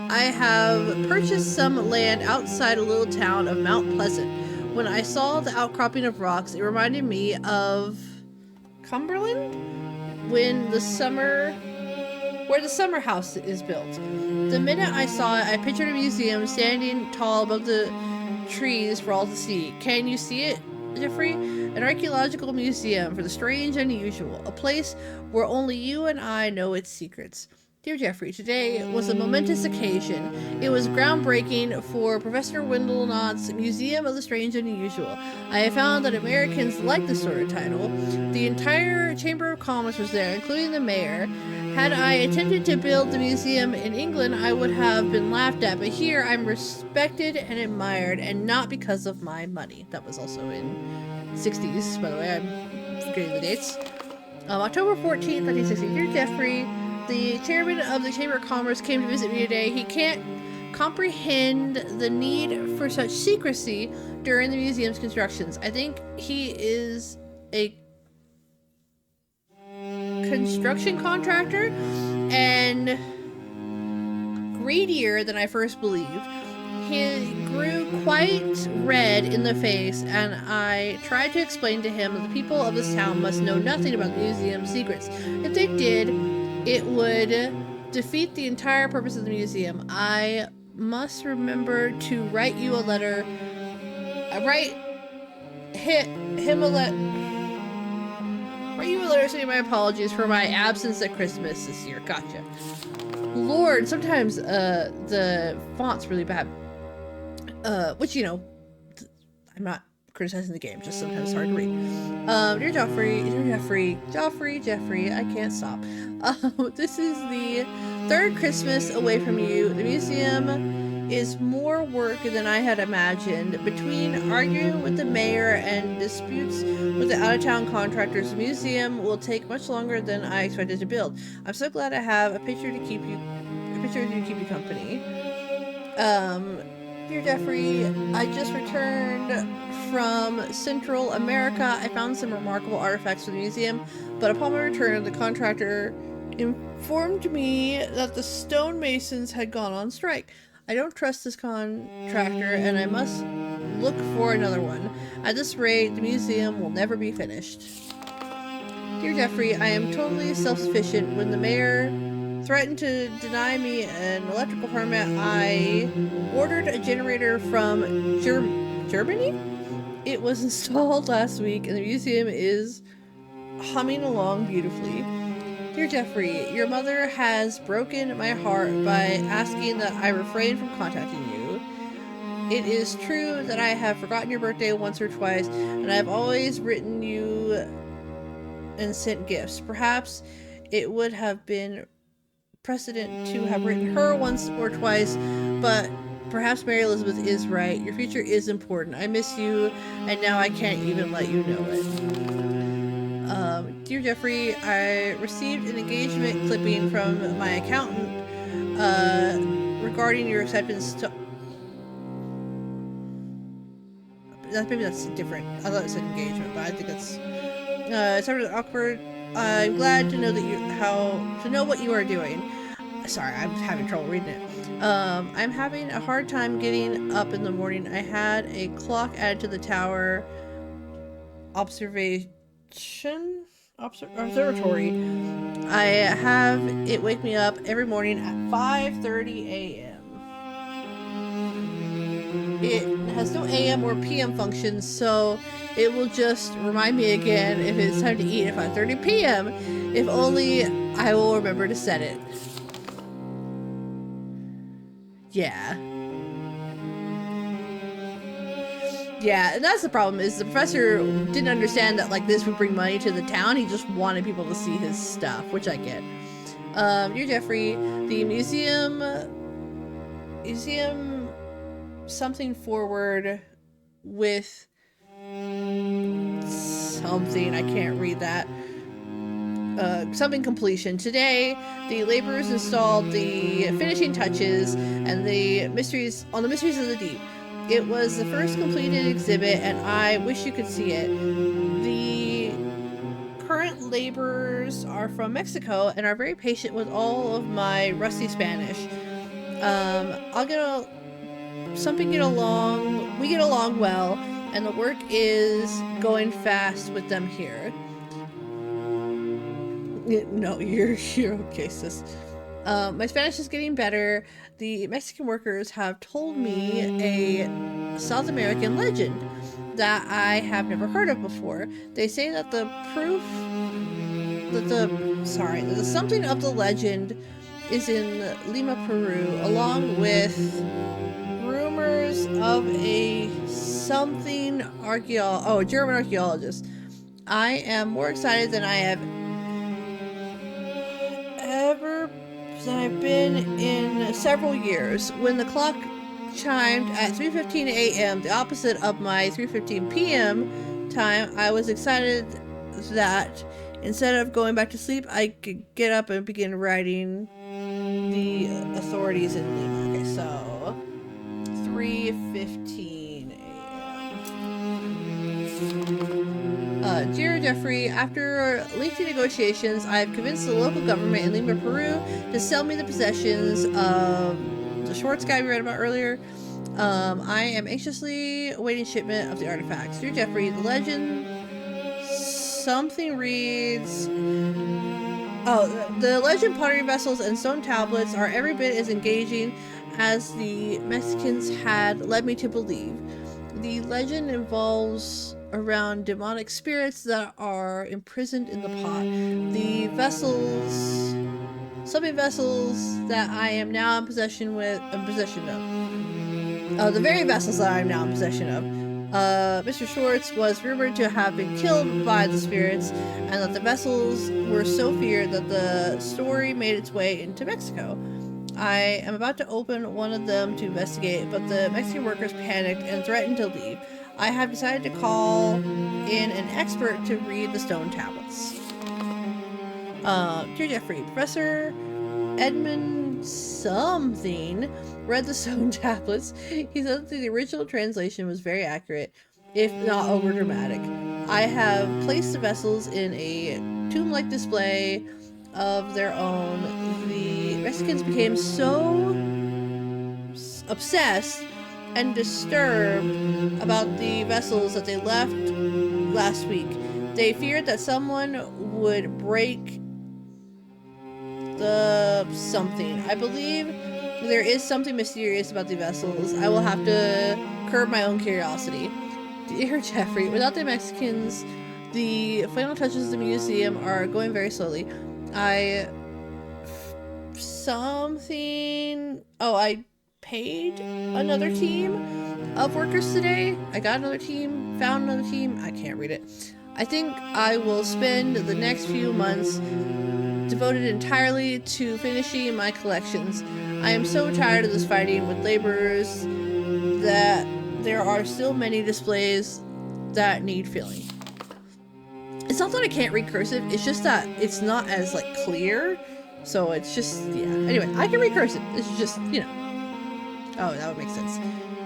I have purchased some land outside a little town of Mount Pleasant. When I saw the outcropping of rocks, it reminded me of Cumberland, where the summer house is built. The minute I saw it, I pictured a museum standing tall above the trees for all to see. Can you see it, Jeffrey? An archaeological museum for the strange and unusual, a place where only you and I know its secrets. Dear Jeffrey, today was a momentous occasion. It was groundbreaking for Professor Wendell Knott's Museum of the Strange and Unusual. I have found that Americans like this sort of title. The entire Chamber of Commerce was there, including the mayor. Had I attempted to build the museum in England, I would have been laughed at, but here I'm respected and admired, and not because of my money. That was also in 60s, by the way. I'm forgetting the dates. October 14th, 1960. Dear Jeffrey, the chairman of the Chamber of Commerce came to visit me today. He can't comprehend the need for such secrecy during the museum's constructions. I think he is a construction contractor and greedier than I first believed. He grew quite red in the face, and I tried to explain to him that the people of this town must know nothing about the museum's secrets. If they did, it would defeat the entire purpose of the museum. I must remember to write you a letter. Write you a letter saying my apologies for my absence at Christmas this year. Gotcha. Lord, sometimes the font's really bad. Which, you know, I'm not criticizing the game, just sometimes hard to read. Dear Jeffrey, I can't stop. This is the third Christmas away from you. The museum is more work than I had imagined. Between arguing with the mayor and disputes with the out-of-town contractors, the museum will take much longer than I expected to build. I'm so glad I have a picture to keep you company. Dear Jeffrey, I just returned from Central America. I found some remarkable artifacts for the museum, but upon my return, the contractor informed me that the stonemasons had gone on strike. I don't trust this contractor, and I must look for another one. At this rate, the museum will never be finished. Dear Jeffrey, I am totally self-sufficient. When the mayor threatened to deny me an electrical permit, I ordered a generator from Germany? It was installed last week, and the museum is humming along beautifully. Dear Jeffrey, your mother has broken my heart by asking that I refrain from contacting you. It is true that I have forgotten your birthday once or twice, and I have always written you and sent gifts. Perhaps it would have been precedent to have written her once or twice, but perhaps Mary Elizabeth is right. Your future is important. I miss you, and now I can't even let you know it. Dear Jeffrey, I received an engagement clipping from my accountant regarding your acceptance to... Maybe that's different. I thought it said engagement, but I think it's... it's sort of awkward. I'm glad to know what you are doing. Sorry, I'm having trouble reading it. I'm having a hard time getting up in the morning. I had a clock added to the tower observatory. I have it wake me up every morning at 5:30 a.m. it has no AM or PM function, so it will just remind me again if it's time to eat at 5:30 p.m. If only I will remember to set it. Yeah. Yeah, and that's the problem, is the professor didn't understand that, like, this would bring money to the town. He just wanted people to see his stuff, which I get. Dear Jeffrey, the museum something forward with something, I can't read that. Something completion. Today, the laborers installed the finishing touches and the mysteries of the deep. It was the first completed exhibit, and I wish you could see it. The current laborers are from Mexico and are very patient with all of my rusty Spanish. We get along well, and the work is going fast with them here. No, you're okay, sis. My Spanish is getting better. The Mexican workers have told me a South American legend that I have never heard of before. They say that the something of the legend is in Lima, Peru, along with rumors of a German archaeologist. I am more excited than I have I've been in several years. When the clock chimed at 3:15 a.m., the opposite of my 3:15 p.m. time, I was excited that instead of going back to sleep, I could get up and begin writing the authorities in Lima. Okay, so 3:15 a.m. Dear Jeffrey, after lengthy negotiations, I have convinced the local government in Lima, Peru to sell me the possessions of the Schwartz guy we read about earlier. I am anxiously awaiting shipment of the artifacts. Dear Jeffrey, the legend something reads... the legend pottery vessels and stone tablets are every bit as engaging as the Mexicans had led me to believe. The legend involves around demonic spirits that are imprisoned in the pot. The vessels that I am now in possession of. The very vessels that I am now in possession of. Mr. Schwartz was rumored to have been killed by the spirits, and that the vessels were so feared that the story made its way into Mexico. I am about to open one of them to investigate, but the Mexican workers panicked and threatened to leave. I have decided to call in an expert to read the stone tablets. Dear Jeffrey, Professor Edmund something read the stone tablets. He said that the original translation was very accurate, if not overdramatic. I have placed the vessels in a tomb-like display of their own. The Mexicans became so obsessed and disturbed about the vessels that they left last week. They feared that someone would break the something. I believe there is something mysterious about the vessels. I will have to curb my own curiosity. Dear Jeffrey, without the Mexicans, the final touches of the museum are going very slowly. I paid another team of workers today. I got another team, found another team. I can't read it. I think I will spend the next few months devoted entirely to finishing my collections. I am so tired of this fighting with laborers that there are still many displays that need filling. It's not that I can't read cursive, it's just that it's not as, like, clear. So it's just, yeah. Anyway, I can read cursive. It's just, you know. Oh, that would make sense.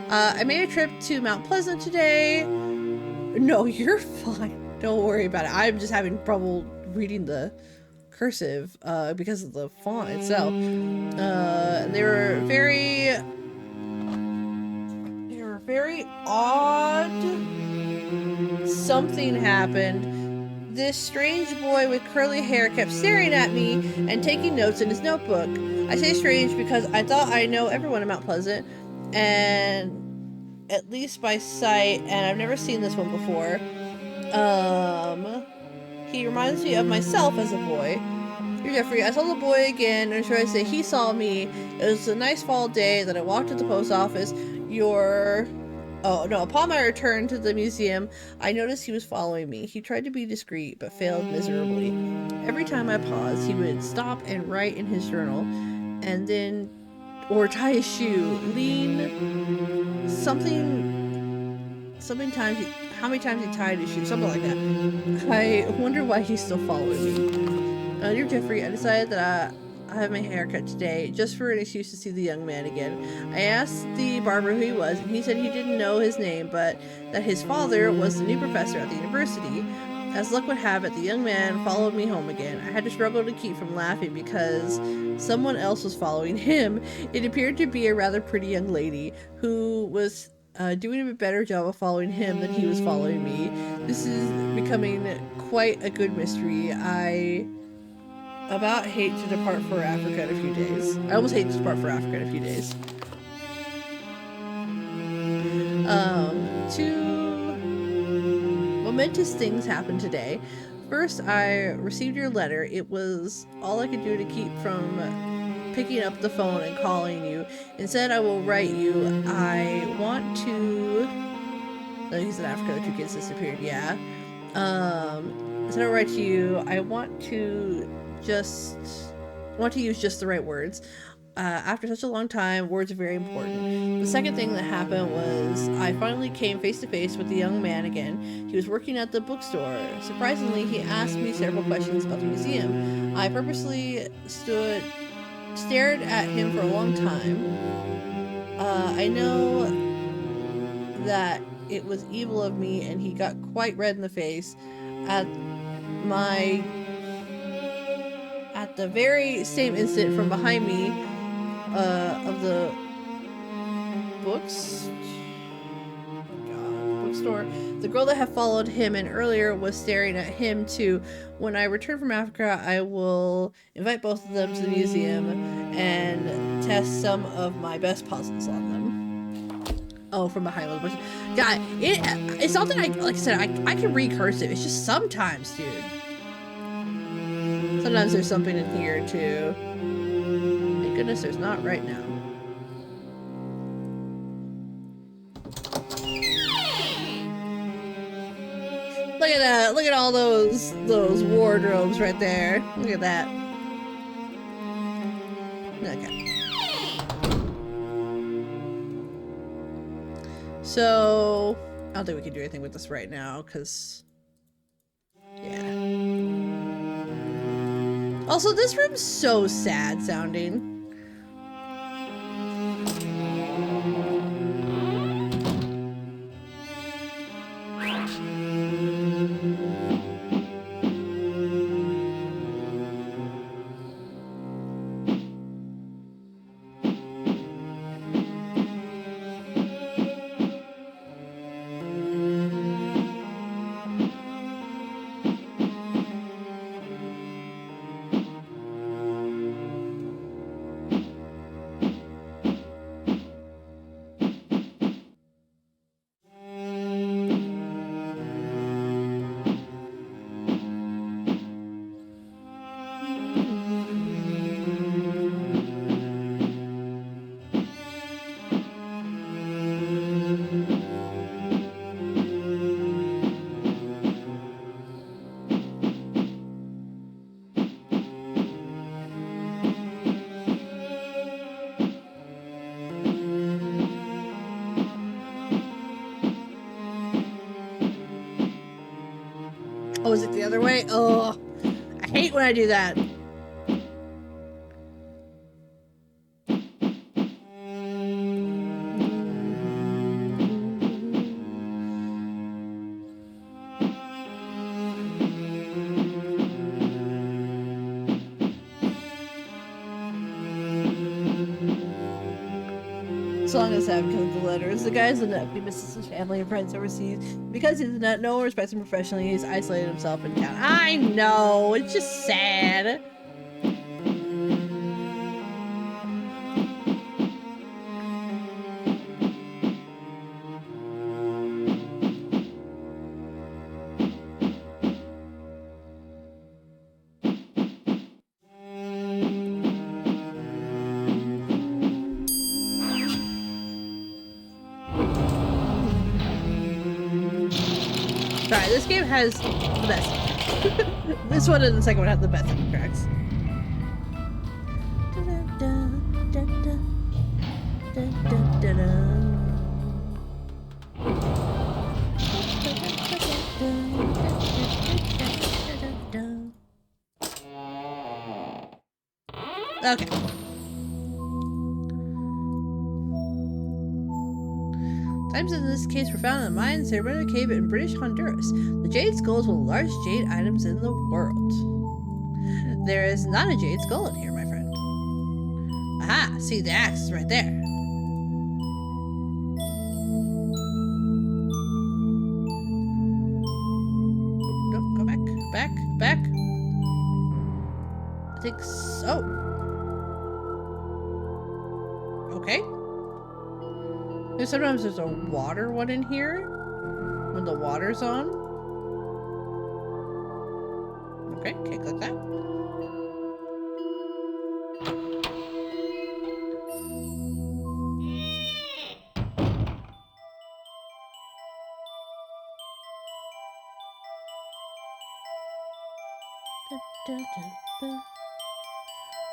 I made a trip to Mount Pleasant today. No, you're fine. Don't worry about it. I'm just having trouble reading the cursive because of the font itself. They were very odd. Something happened. This strange boy with curly hair kept staring at me and taking notes in his notebook. I say strange because I thought I know everyone in Mount Pleasant, and at least by sight, and I've never seen this one before. He reminds me of myself as a boy. Dear Jeffrey, I saw the boy again, and should I say he saw me. It was a nice fall day that I walked to the post office. Oh, no, upon my return to the museum, I noticed he was following me. He tried to be discreet, but failed miserably. Every time I paused, he would stop and write in his journal, and then, or tie his shoe, lean, how many times he tied his shoe, something like that. I wonder why he's still following me. Dear Jeffrey, I decided that I have my hair cut today just for an excuse to see the young man again. I asked the barber who he was, and he said he didn't know his name, but that his father was the new professor at the university. As luck would have it, the young man followed me home again. I had to struggle to keep from laughing because someone else was following him. It appeared to be a rather pretty young lady who was doing a better job of following him than he was following me. This is becoming quite a good mystery. I about hate to depart for Africa in a few days. I almost hate to depart for Africa in a few days. Two momentous things happened today. First, I received your letter. It was all I could do to keep from picking up the phone and calling you. Instead, I will write you. I want to... No, he's in Africa. The two kids disappeared. Yeah. Instead, I'll write to you. I want to use just the right words. After such a long time, words are very important. The second thing that happened was I finally came face to face with the young man again. He was working at the bookstore. Surprisingly, he asked me several questions about the museum. I purposely stared at him for a long time. I know that it was evil of me, and he got quite red in the face at the very same instant from behind me of the bookstore. The girl that had followed him in earlier was staring at him too. When I return from Africa, I will invite both of them to the museum and test some of my best puzzles on them. Oh, from behind the bush. God, it's not that like I said, I can read cursive. It's just sometimes, dude. Sometimes there's something in here too. Thank goodness there's not right now. Look at that. Look at all those wardrobes right there. Look at that. Okay. So, I don't think we can do anything with this right now, because... Yeah. Also, this room's so sad sounding. Oh, is it the other way? Oh, I hate when I do that. As long as that becomes the letters. The guy's a nut. He misses his family and friends overseas. Because he's a nut, no one respects him professionally. He's isolated himself in town. I know! It's just sad. Alright, this game has the best. This one and the second one have the best soundtracks. Okay. Items in this case were found in a Mayan ceremonial cave in British Honduras. The jade skull is one of the largest jade items in the world. There is not a jade skull in here, my friend. Aha! See, the axe is right there. Nope, go back, back, back. I think so. Okay. Sometimes there's a water one in here when the water's on. Okay, can't click that.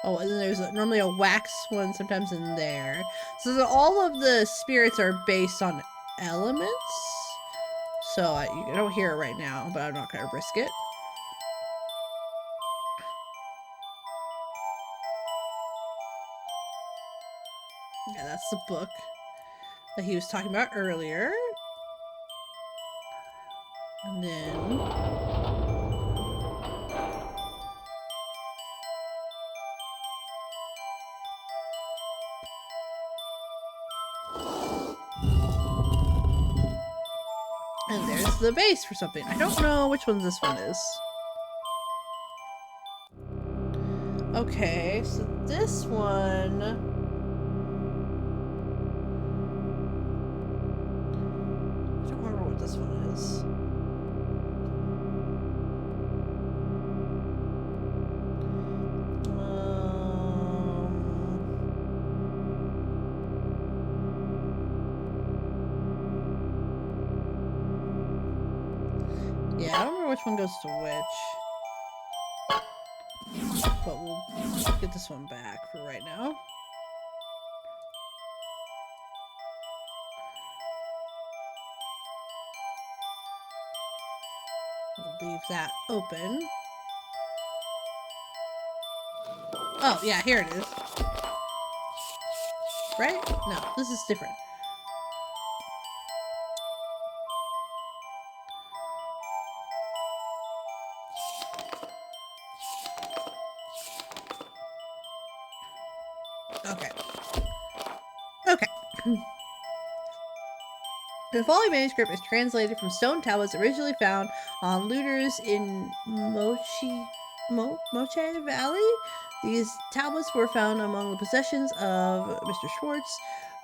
Oh, and then there's normally a wax one sometimes in there. So all of the spirits are based on elements. So you don't hear it right now, but I'm not going to risk it. Yeah, that's the book that he was talking about earlier. And then... and there's the base for something. I don't know which one this one is. Okay, so this one... I don't remember what this one is. Yeah, I don't remember which one goes to which. But we'll get this one back for right now. We'll leave that open. Oh, yeah, here it is. Right? No, this is different. Okay. Okay. The following manuscript is translated from stone tablets originally found on looters in Moche Valley. These tablets were found among the possessions of Mr. Schwartz,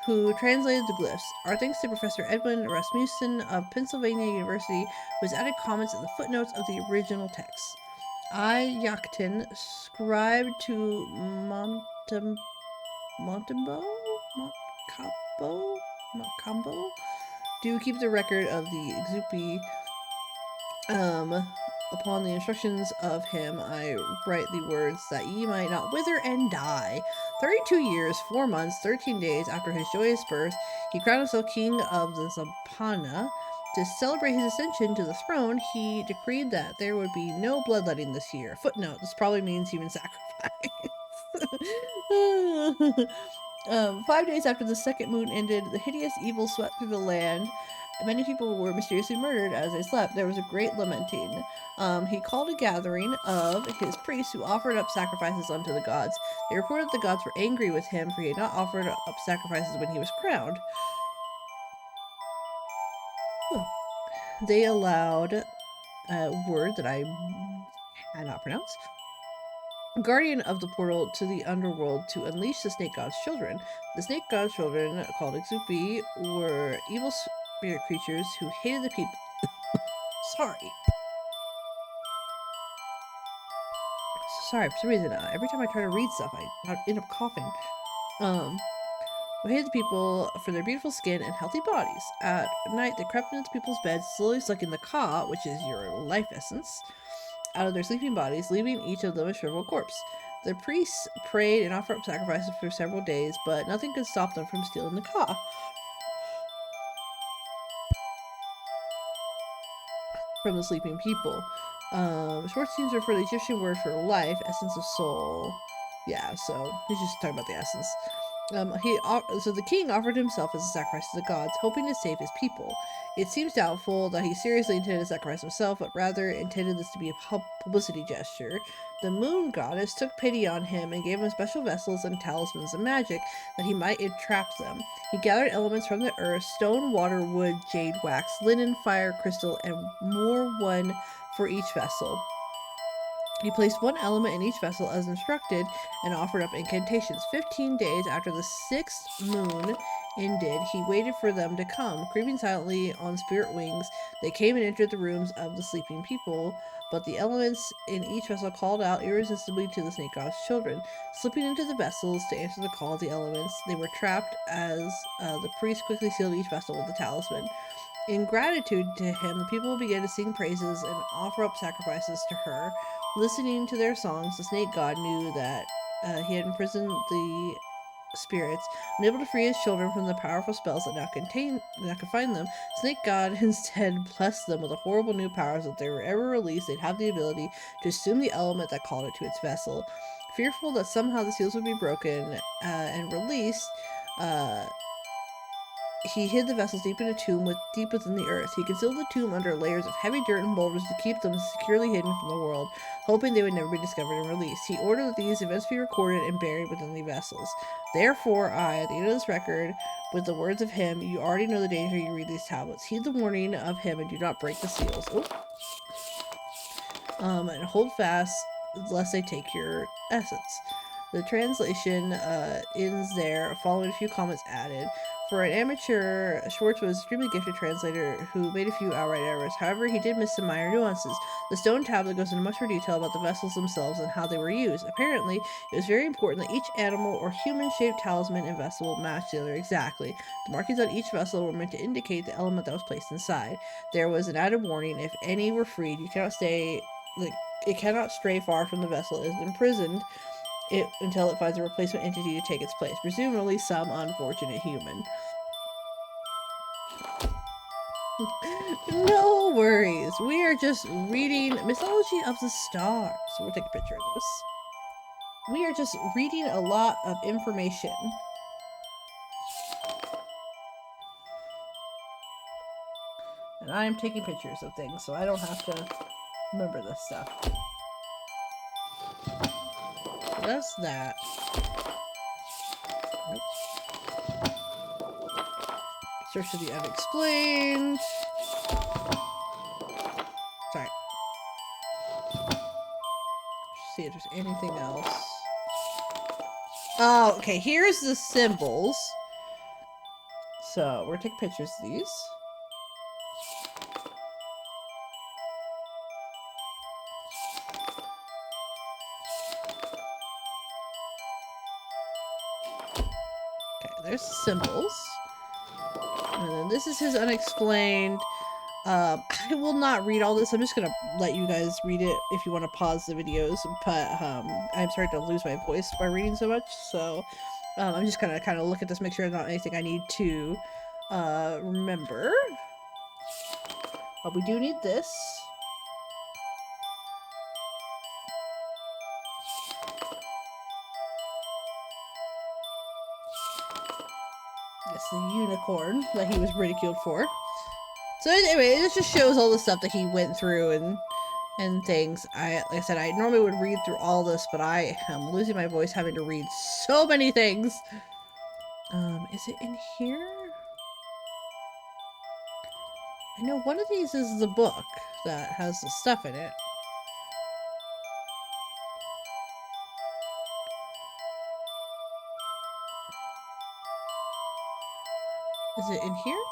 who translated the glyphs. Our thanks to Professor Edwin Rasmussen of Pennsylvania University, who has added comments in the footnotes of the original text. I, Yakutin, scribe to Macambo, do keep the record of the Exupi. Upon the instructions of him, I write the words that ye might not wither and die. 32 years, 4 months, 13 days after his joyous birth, he crowned himself king of the Zampana. To celebrate his ascension to the throne, he decreed that there would be no bloodletting this year. Footnote, this probably means human sacrifice. 5 days after the second moon ended, the hideous evil swept through the land. Many people were mysteriously murdered as they slept. There was a great lamenting. He called a gathering of his priests who offered up sacrifices unto the gods. They reported the gods were angry with him, for he had not offered up sacrifices when he was crowned. They allowed a word that I cannot pronounce. Guardian of the portal to the underworld to unleash the snake god's children. The snake god's children, called Exupi, were evil spirit creatures who hated the people. Sorry, for some reason, every time I try to read stuff, I end up coughing. who hated the people for their beautiful skin and healthy bodies. At night, they crept into people's beds, slowly sucking the ka, which is your life essence, out of their sleeping bodies, leaving each of them a shriveled corpse. The priests prayed and offered up sacrifices for several days, but nothing could stop them from stealing the ka from the sleeping people. Schwartz seems to refer to the Egyptian word for life, essence of soul. Yeah, so he's just talking about the essence. So the king offered himself as a sacrifice to the gods, hoping to save his people. It seems doubtful that he seriously intended to sacrifice himself, but rather intended this to be a publicity gesture. The moon goddess took pity on him and gave him special vessels and talismans of magic that he might entrap them. He gathered elements from the earth: stone, water, wood, jade, wax, linen, fire, crystal, and more, one for each vessel. He placed one element in each vessel as instructed and offered up incantations. 15 days after the 6th moon ended, he waited for them to come. Creeping silently on spirit wings, they came and entered the rooms of the sleeping people, but the elements in each vessel called out irresistibly to the snake god's children. Slipping into the vessels to answer the call of the elements, they were trapped as the priest quickly sealed each vessel with a talisman. In gratitude to him, the people began to sing praises and offer up sacrifices to her. Listening to their songs, the snake god knew that he had imprisoned the spirits. Unable to free his children from the powerful spells that now confined them, snake god instead blessed them with the horrible new powers that if they were ever released, they'd have the ability to assume the element that called it to its vessel. Fearful that somehow the seals would be broken and released, he hid the vessels deep in a tomb deep within the earth. He concealed the tomb under layers of heavy dirt and boulders to keep them securely hidden from the world, hoping they would never be discovered and released. He ordered that these events be recorded and buried within the vessels. Therefore, at the end of this record, with the words of him, you already know the danger you read these tablets. Heed the warning of him and do not break the seals. And hold fast, lest they take your essence. The translation ends there, following a few comments added. For an amateur, Schwartz was an extremely gifted translator who made a few outright errors. However, he did miss some minor nuances. The stone tablet goes into much more detail about the vessels themselves and how they were used. Apparently, it was very important that each animal or human-shaped talisman and vessel matched the other exactly. The markings on each vessel were meant to indicate the element that was placed inside. There was an added warning: if any were freed, it cannot stray far from the vessel. It is imprisoned until it finds a replacement entity to take its place, presumably some unfortunate human. No worries. We are just reading Mythology of the Stars. So we'll take a picture of this. We are just reading a lot of information. And I am taking pictures of things, so I don't have to remember this stuff. So that's that. Nope. Search for the unexplained. Sorry. See if there's anything else. Oh, okay. Here's the symbols. So we're gonna take pictures of these. Okay, there's the symbols. And then this is his unexplained. I will not read all this. I'm just gonna let you guys read it if you want to pause the videos. But I'm starting to lose my voice by reading so much, so I'm just gonna kind of look at this, make sure there's not anything I need to remember. But we do need this. It's the unicorn that he was ridiculed for. So anyway, it just shows all the stuff that he went through and things. Like I said, I normally would read through all this, but I am losing my voice having to read so many things. Is it in here? I know one of these is the book that has the stuff in it. Is it in here?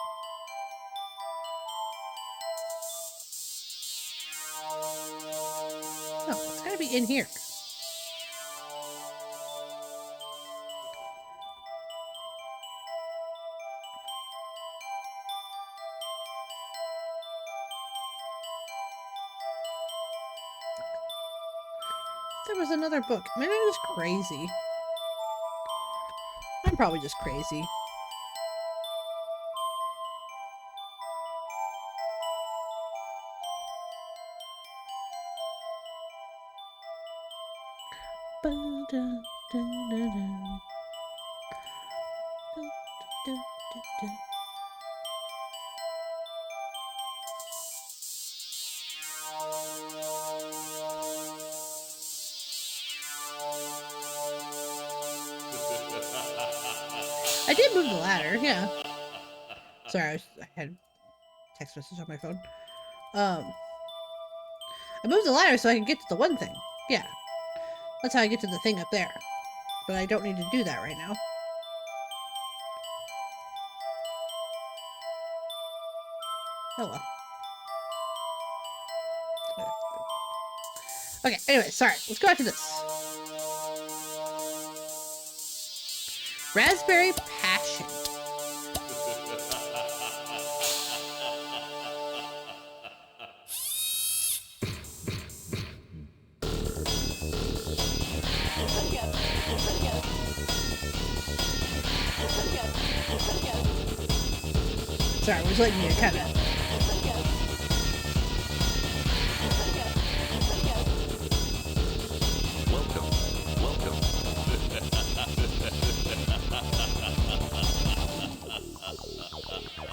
No, it's gotta be in here. There was another book. Maybe I'm just crazy. I'm probably just crazy. I did move the ladder, yeah. Sorry, I had a text message on my phone. I moved the ladder so I can get to the one thing. Yeah. That's how I get to the thing up there. But I don't need to do that right now. Oh well. Okay, anyway, sorry. Let's go back to this. Raspberry Passion. Sorry, we're just letting you kind of...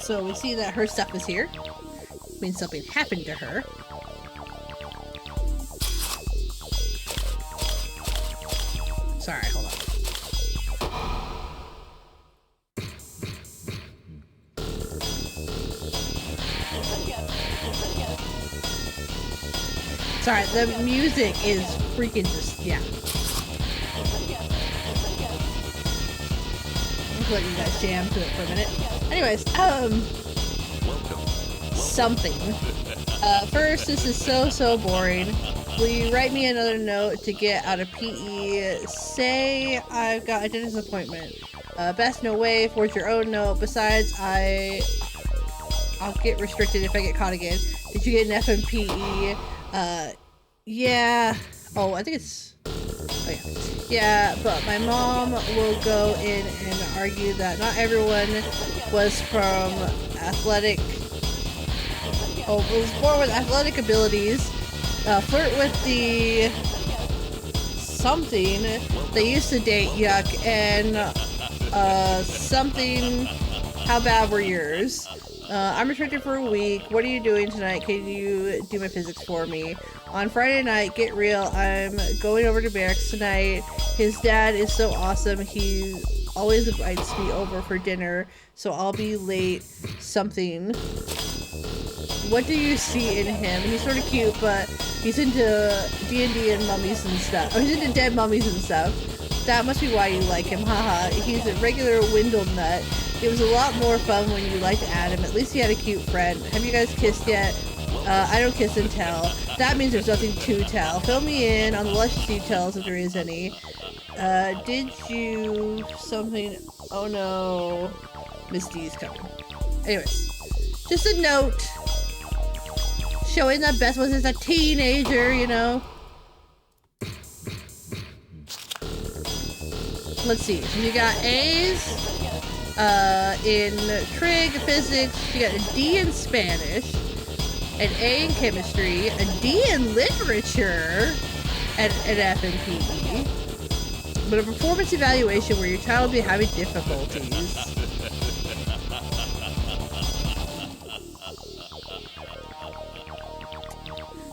So we see that her stuff is here. Means something happened to her. Sorry, hold on. Sorry, the music is freaking just, yeah. I'll let you guys jam to it for a minute. Anyways, something. First, this is so boring. Will you write me another note to get out of PE? Say I've got a dentist appointment. Best no way, forge your own note. Besides, I'll get restricted if I get caught again. Did you get an F in PE? Yeah. Oh, I think it's... Oh, yeah. Yeah, but my mom will go in and argue that not everyone was from athletic... Oh, was born with athletic abilities. Flirt with the... something. They used to date, yuck, and something... How bad were yours? I'm restricted for a week. What are you doing tonight? Can you do my physics for me? On Friday night, get real. I'm going over to barracks tonight. His dad is so awesome. He always invites me over for dinner, so I'll be late. Something. What do you see in him? He's sort of cute, but he's into D&D and mummies and stuff. Oh, he's into dead mummies and stuff. That must be why you like him. Haha. He's a regular Windle nut. It was a lot more fun when you liked Adam. At least he had a cute friend. Have you guys kissed yet? I don't kiss and tell. That means there's nothing to tell. Fill me in on the luscious details if there is any. Did you something? Oh no. Miss D's coming. Anyways. Just a note. Showing that Beth was as a teenager, you know. Let's see. So you got A's in trig, physics. You got a D in Spanish, an A in chemistry, a D in literature, and an F in PE. But a performance evaluation where your child will be having difficulties.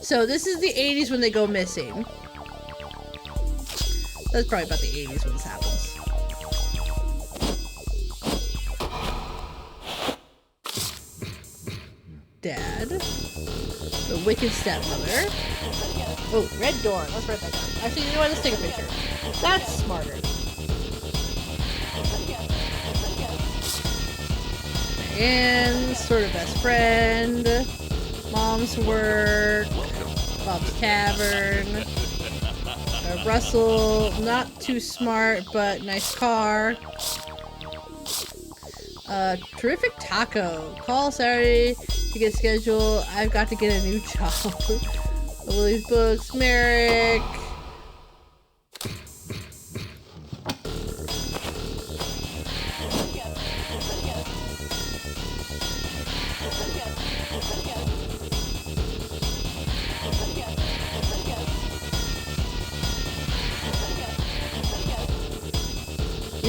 So this is the 80s when they go missing. That's probably about the 80s when this happens. Dad. The wicked stepmother. Oh, red door. Let's write that down. Actually, you know what? Let's take a picture. That's smarter. And sort of best friend. Mom's work. Bob's Tavern. Russell, not too smart, but nice car. Terrific taco. Call Saturday to get scheduled. I've got to get a new job. Lily's books. Merrick.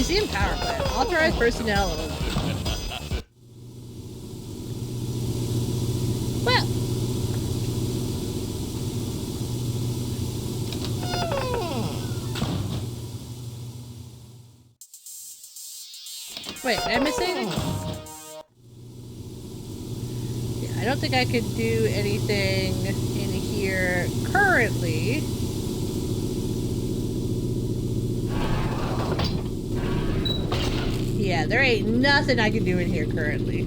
Museum power plant. Authorized personnel only. Well. Wait, did I miss anything? Yeah, I don't think I could do anything in here currently. Yeah, there ain't nothing I can do in here currently.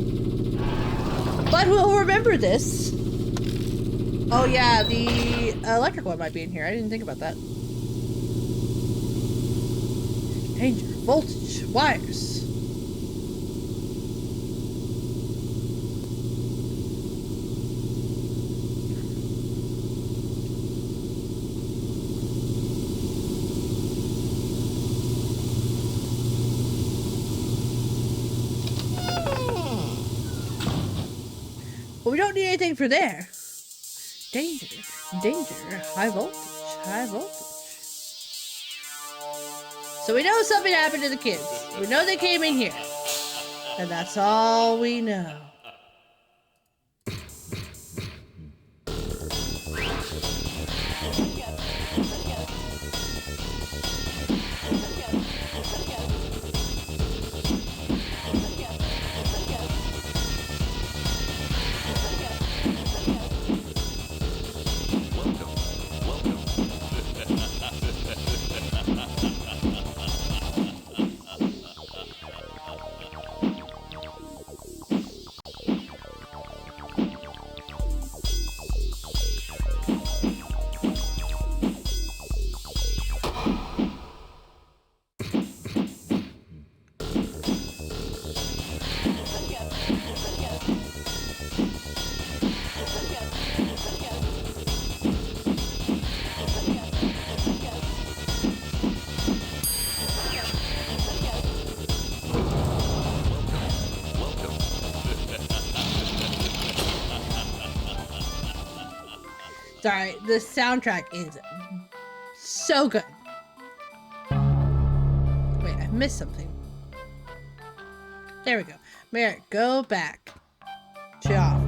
But we'll remember this. Oh yeah, the electric one might be in here. I didn't think about that. Danger, voltage, wires. Well, we don't need anything for there. Danger, danger, high voltage, high voltage. So we know something happened to the kids. We know they came in here. And that's all we know. Sorry, the soundtrack is so good. Wait, I missed something. There we go. Merrick, go back. Shut off.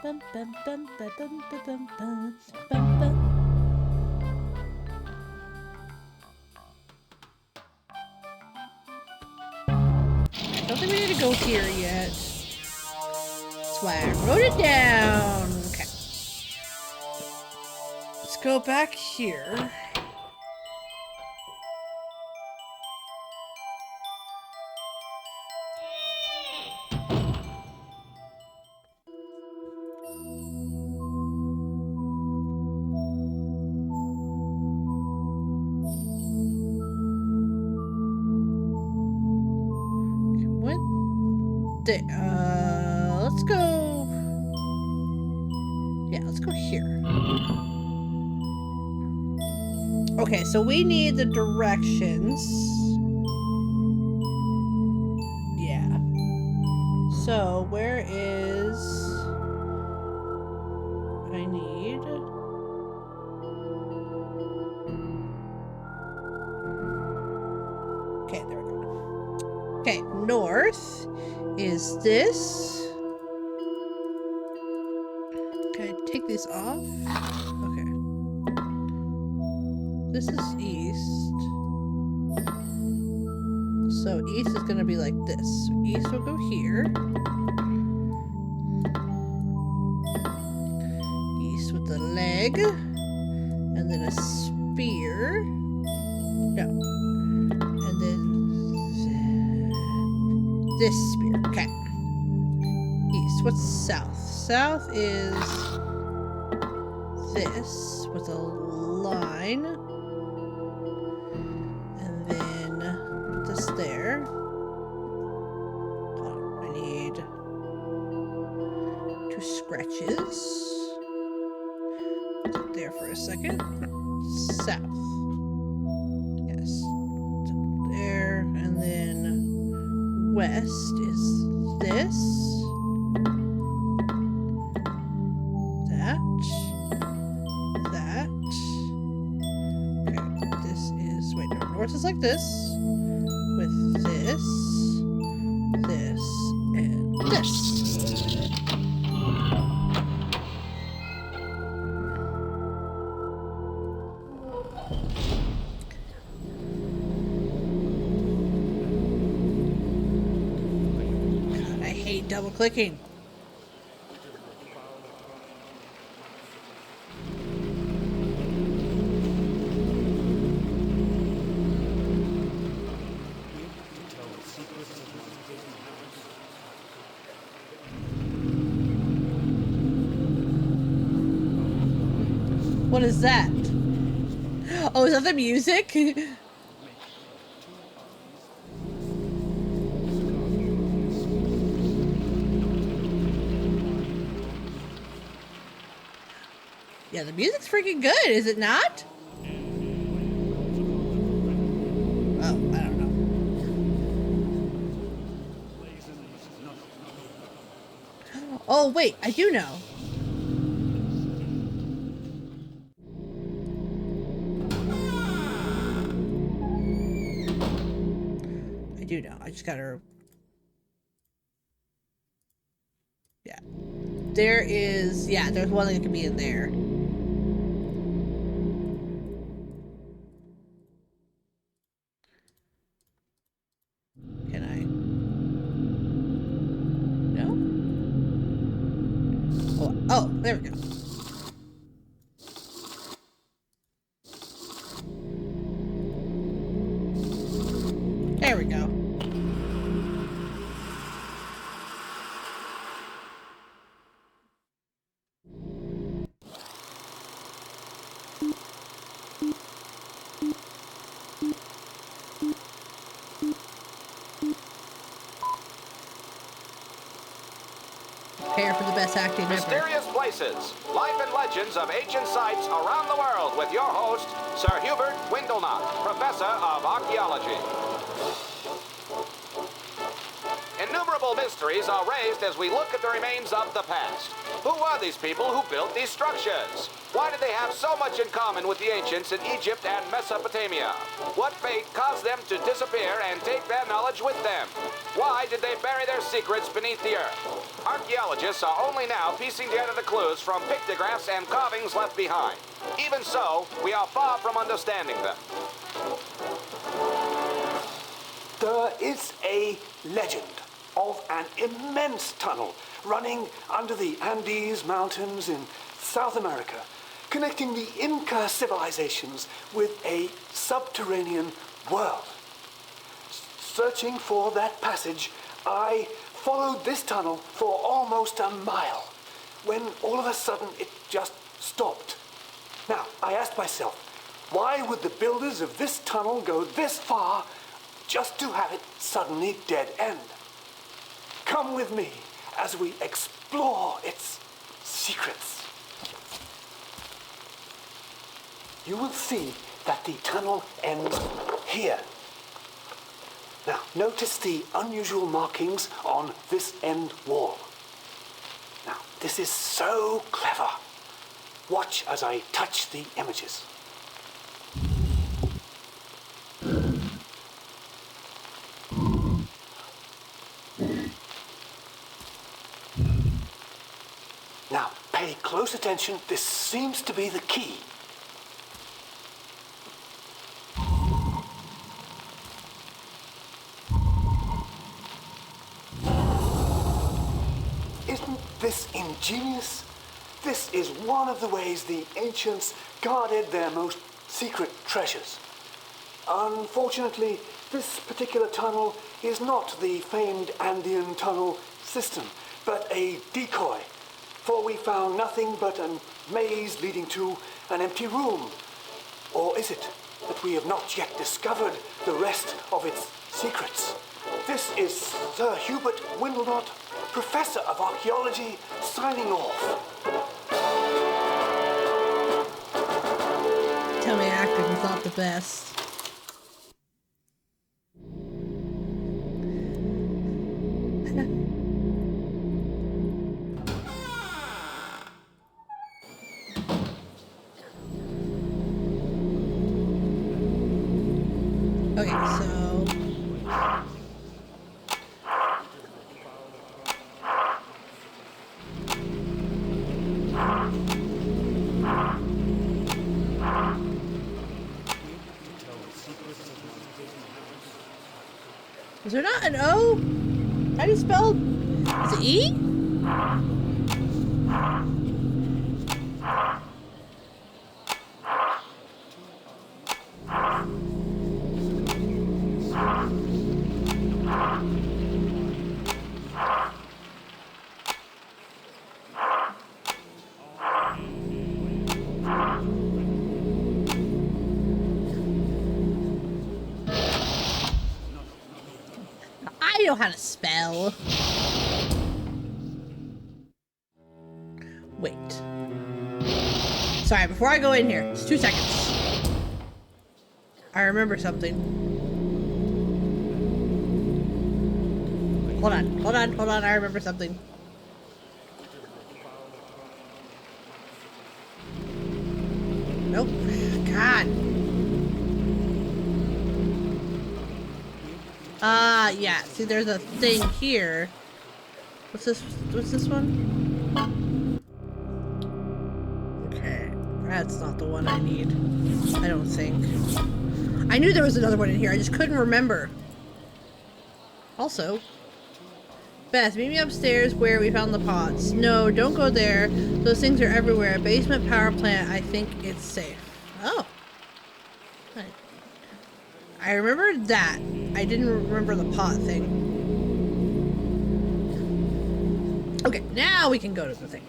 I don't think we need to go here yet. That's why I wrote it down. Okay. Let's go back here. Let's go. Yeah, let's go here. Okay, so we need the directions. Yeah. So, where is... I need... Okay, there we go. Okay, north is this. Can I take these off? Okay. This is east. So east is gonna be like this. So east will go here. East with the leg. And then a spear. No. And then this spear. Okay. East. What's south? South is this with a line. And then put this there. Hold on, I need 2 scratches. Put it there for a second. South. Yes. west is this. That. Okay, this is, wait, no, north is like this. With this, and this. God, I hate double clicking. What is that? Oh, is that the music? Yeah, the music's freaking good, is it not? Oh, I don't know. Oh, wait, I do know. I do know. I just gotta... Yeah. There is... Yeah, there's one that could be in there. Can I? No? Oh, there we go. There we go. Prepare for the best acting ever. Mysterious places, life and legends of ancient sites around the world with your host, Sir Hubert Windlenot, Professor of Archaeology. Innumerable mysteries are raised as we look at the remains of the past. Who are these people who built these structures? Why did they have so much in common with the ancients in Egypt and Mesopotamia? What fate caused them to disappear and take their knowledge with them? Why did they bury their secrets beneath the earth? Archaeologists are only now piecing together the clues from pictographs and carvings left behind. Even so, we are far from understanding them. There is a legend of an immense tunnel running under the Andes Mountains in South America, connecting the Inca civilizations with a subterranean world. Searching for that passage, I followed this tunnel for almost a mile, when all of a sudden it just stopped. Now, I asked myself, why would the builders of this tunnel go this far just to have it suddenly dead end? Come with me as we explore its secrets. You will see that the tunnel ends here. Now, notice the unusual markings on this end wall. Now, this is so clever. Watch as I touch the images. Now, pay close attention. This seems to be the key. Isn't this ingenious? This is one of the ways the ancients guarded their most secret treasures. Unfortunately, this particular tunnel is not the famed Andean tunnel system, but a decoy. For we found nothing but a maze leading to an empty room. Or is it that we have not yet discovered the rest of its secrets? This is Sir Hubert Windlenot, Professor of Archaeology, signing off. Tell me acting is not the best. Okay, so... Is there not an O? How do you spell? Is it E? I know how to spell. Wait. Sorry, before I go in here, it's 2 seconds. I remember something. Hold on, I remember something. Nope. God. Yeah. See, there's a thing here. What's this one? Okay. That's not the one I need. I don't think. I knew there was another one in here. I just couldn't remember. Also, Beth, meet me upstairs where we found the pots. No, don't go there. Those things are everywhere. Basement power plant. I think it's safe. Oh. I remembered that. I didn't remember the pot thing. Okay, now we can go to the thing.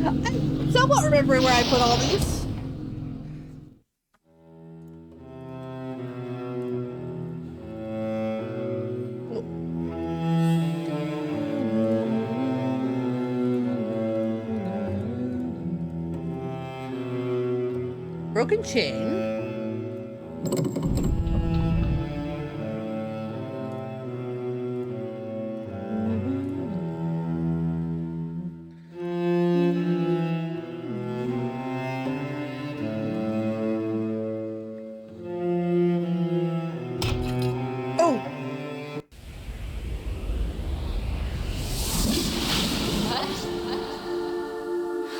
I'm somewhat remembering where I put all these. Broken chain.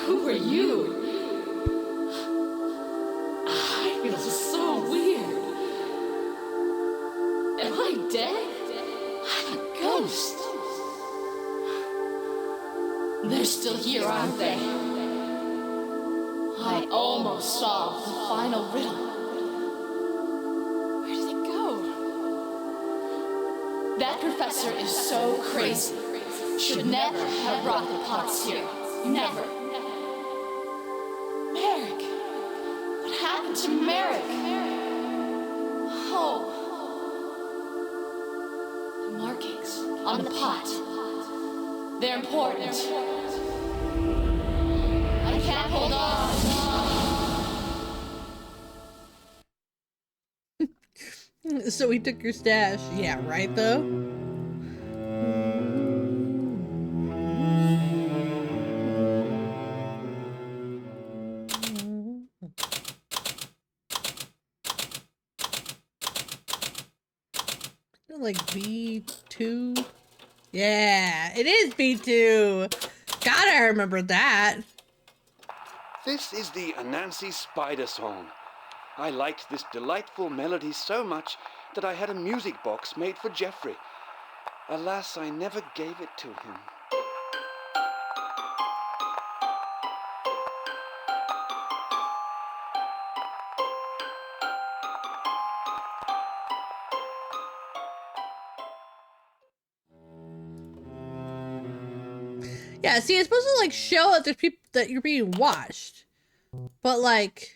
Who are you? I feel so weird. Am I dead? I'm a ghost. They're still here, aren't they? I almost solved the final riddle. Where did it go? That professor is so crazy. Should never have brought the pots here. Never. Merrick. What happened to Merrick? Oh. The markings on the pot. They're important. I can't hold on. So he took your stash. Yeah, right though? Like B2? Yeah, it is B2. God, I remember that. This is the Anansi Spider Song. I liked this delightful melody so much that I had a music box made for Jeffrey. Alas, I never gave it to him. Yeah, see, it's supposed to like show that there's people that you're being watched, but like,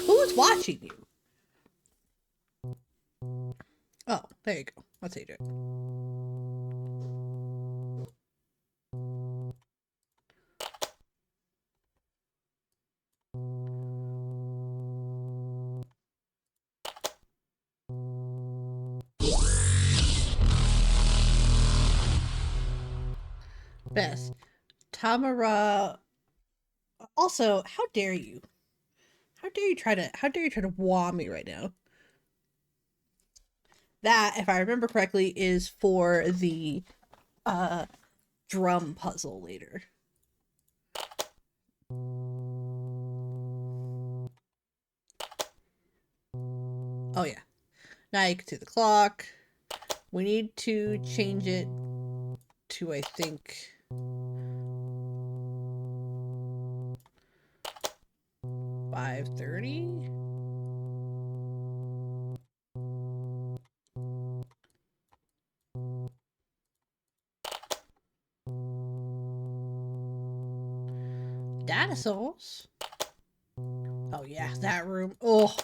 who is watching you? Oh, there you go. That's how you do it. Beth. Tamara. Also, how dare you? How dare you try to wah me right now? That, if I remember correctly, is for the drum puzzle later. Oh yeah. Now you can see the clock. We need to change it to, I think, 5:30. Dinosaurs. Oh yeah, that room. Oh.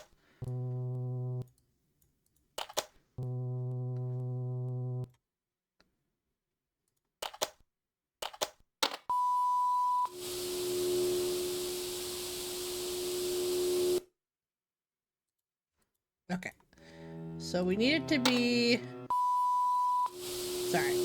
Okay. So we need it to be... Sorry.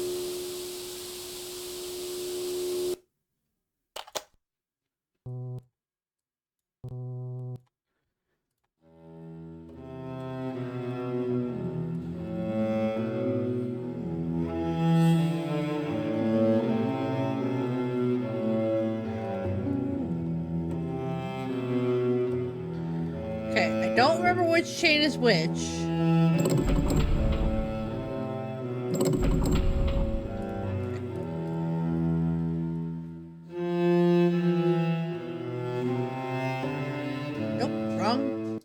Okay, I don't remember which chain is which. Nope, wrong.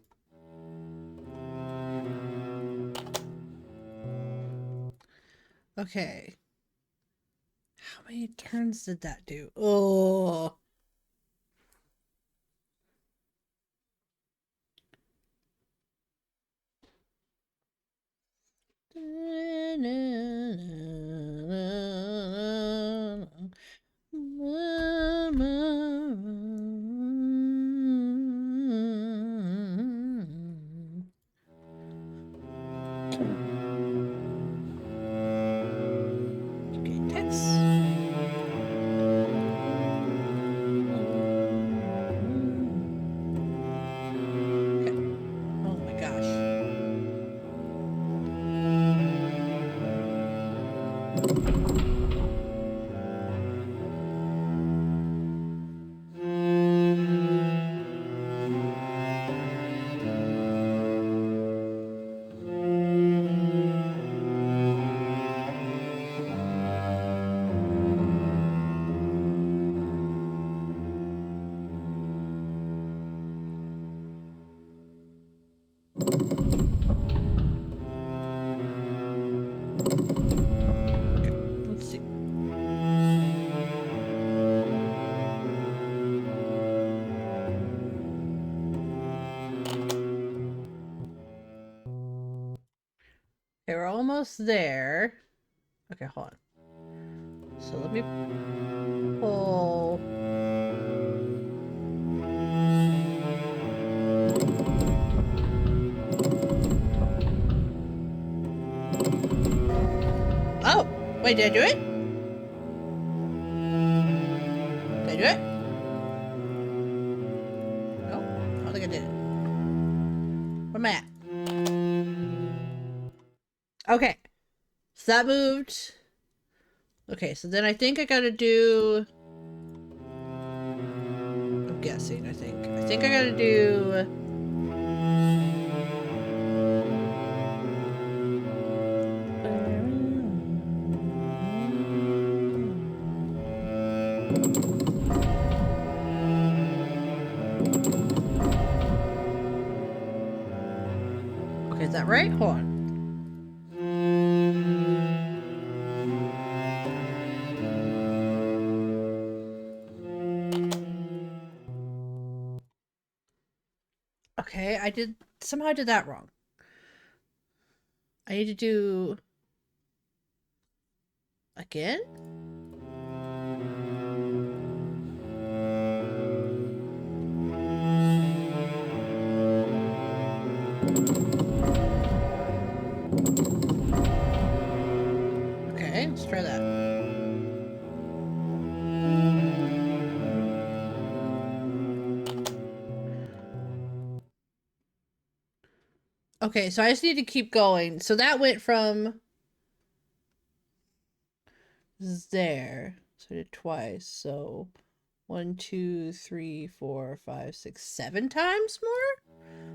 Okay. How many turns did that do? Oh. Okay, text. Oh my gosh. Let's see. Okay, we're almost there. Okay, hold on. So let me pull. Oh, wait, did I do it? Did I do it? No, I don't think I did it. Where am I at? Okay, so that moved. Okay, so then I think I gotta do... I'm guessing, I think. I think I gotta do... Okay, is that right? Hold on. Okay, somehow I did that wrong. I need to do... Again? Okay, let's try that. Okay, so I just need to keep going. So that went from there. So I did twice. So 1, 2, 3, 4, 5, 6, 7 times more?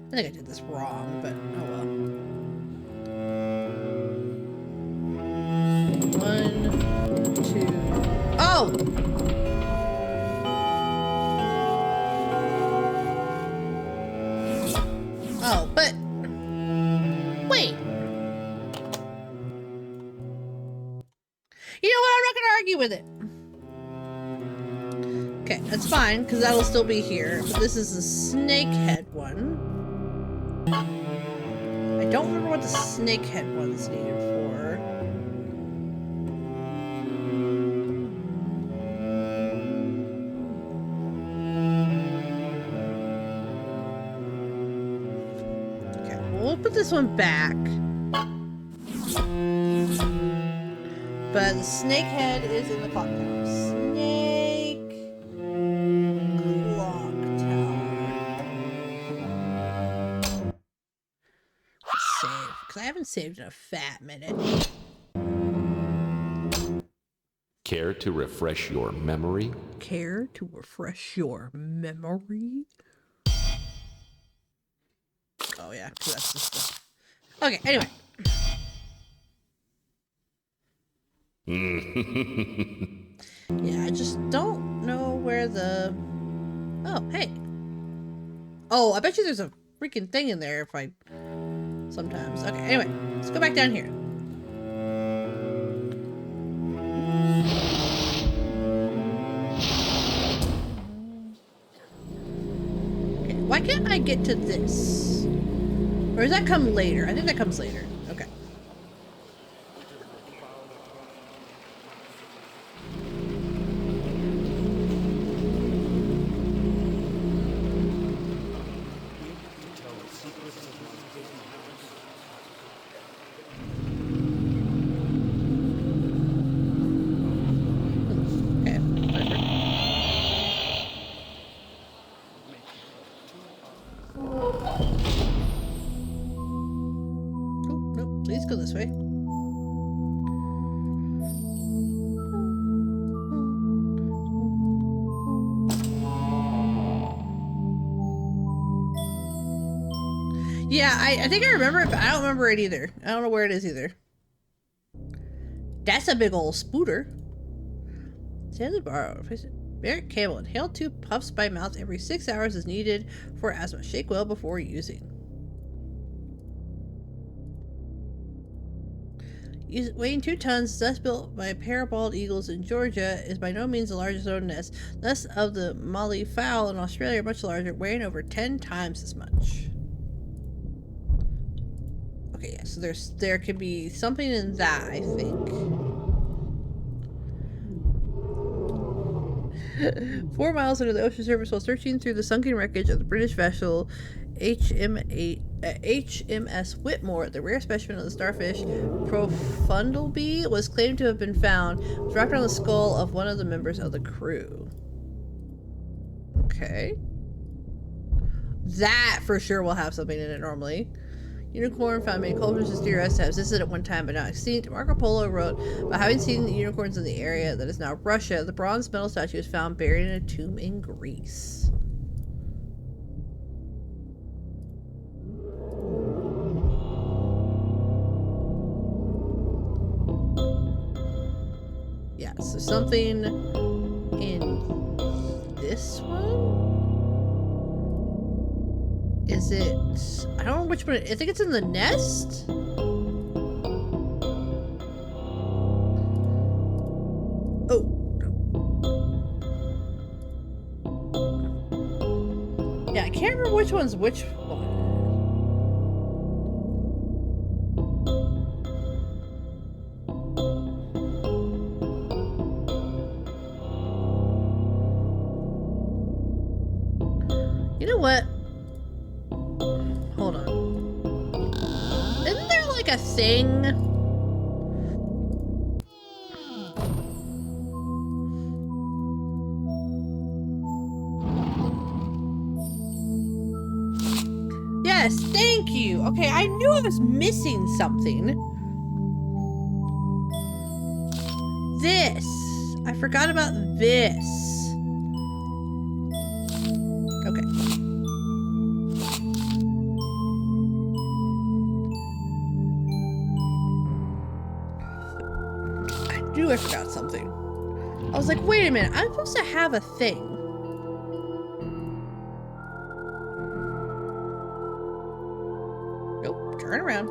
I think I did this wrong, but oh well. 1, 2. Oh! Oh, but wait. You know what? I'm not gonna argue with it. Okay, that's fine, because that'll still be here. But this is the snakehead one. I don't remember what the snakehead one's needed for. Okay, well, we'll put this one back. But the snakehead is in the clock tower. Snake clock tower. Save, because I haven't saved in a fat minute. Care to refresh your memory? Care to refresh your memory? Oh yeah, because that's just the... Okay, anyway. Yeah, I just don't know where the... Oh, hey. Oh, I bet you there's a freaking thing in there if I... Sometimes. Okay, anyway. Let's go back down here. Okay, why can't I get to this? Or does that come later? I think that comes later. Okay. Please go this way. Yeah, I think I remember it, but I don't remember it either. I don't know where it is either. That's a big old spooter. Stanley borrowed. Barrett Campbell. Inhale 2 puffs by mouth every 6 hours is needed for asthma. Shake well before using. Weighing 2 tons, thus built by a pair of bald eagles in Georgia, is by no means the largest known nest. Nests of the Molly fowl in Australia are much larger, weighing over 10 times as much. Okay, yeah, so there could be something in that, I think. 4 miles under the ocean surface while searching through the sunken wreckage of the British vessel HMS Whitmore, the rare specimen of the starfish Profundalbee was claimed to have been found. It was wrapped around the skull of one of the members of the crew. Okay. That for sure will have something in it normally. Unicorn found many cultures and theorists have existed at one time but not extinct. Marco Polo wrote about having seen the unicorns in the area that is now Russia. The bronze medal statue was found buried in a tomb in Greece. Yeah, so something in this one? Is it... I don't know which one. I think it's in the nest? Oh. Yeah, I can't remember which one's which one. You know what? Hold on. Isn't there like a thing? Yeah, Yes, thank you. Okay, I knew I was missing something. This. I forgot about this. Okay. I knew I forgot something. I was like, wait a minute, I'm supposed to have a thing. Nope, turn around.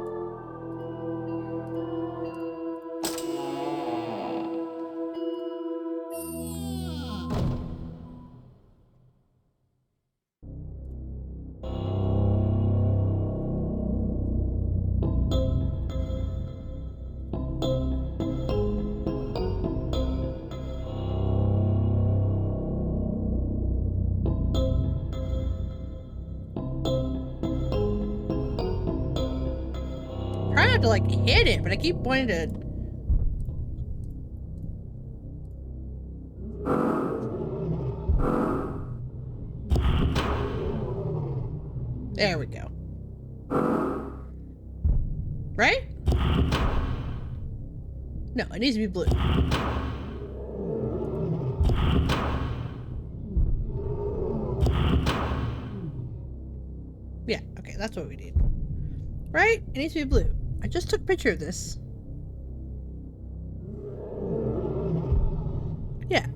Try not to like hit it, but I keep pointing to. There we go. Right? No, it needs to be blue. Yeah, okay, that's what we need. Right? It needs to be blue. I just took a picture of this. Yeah.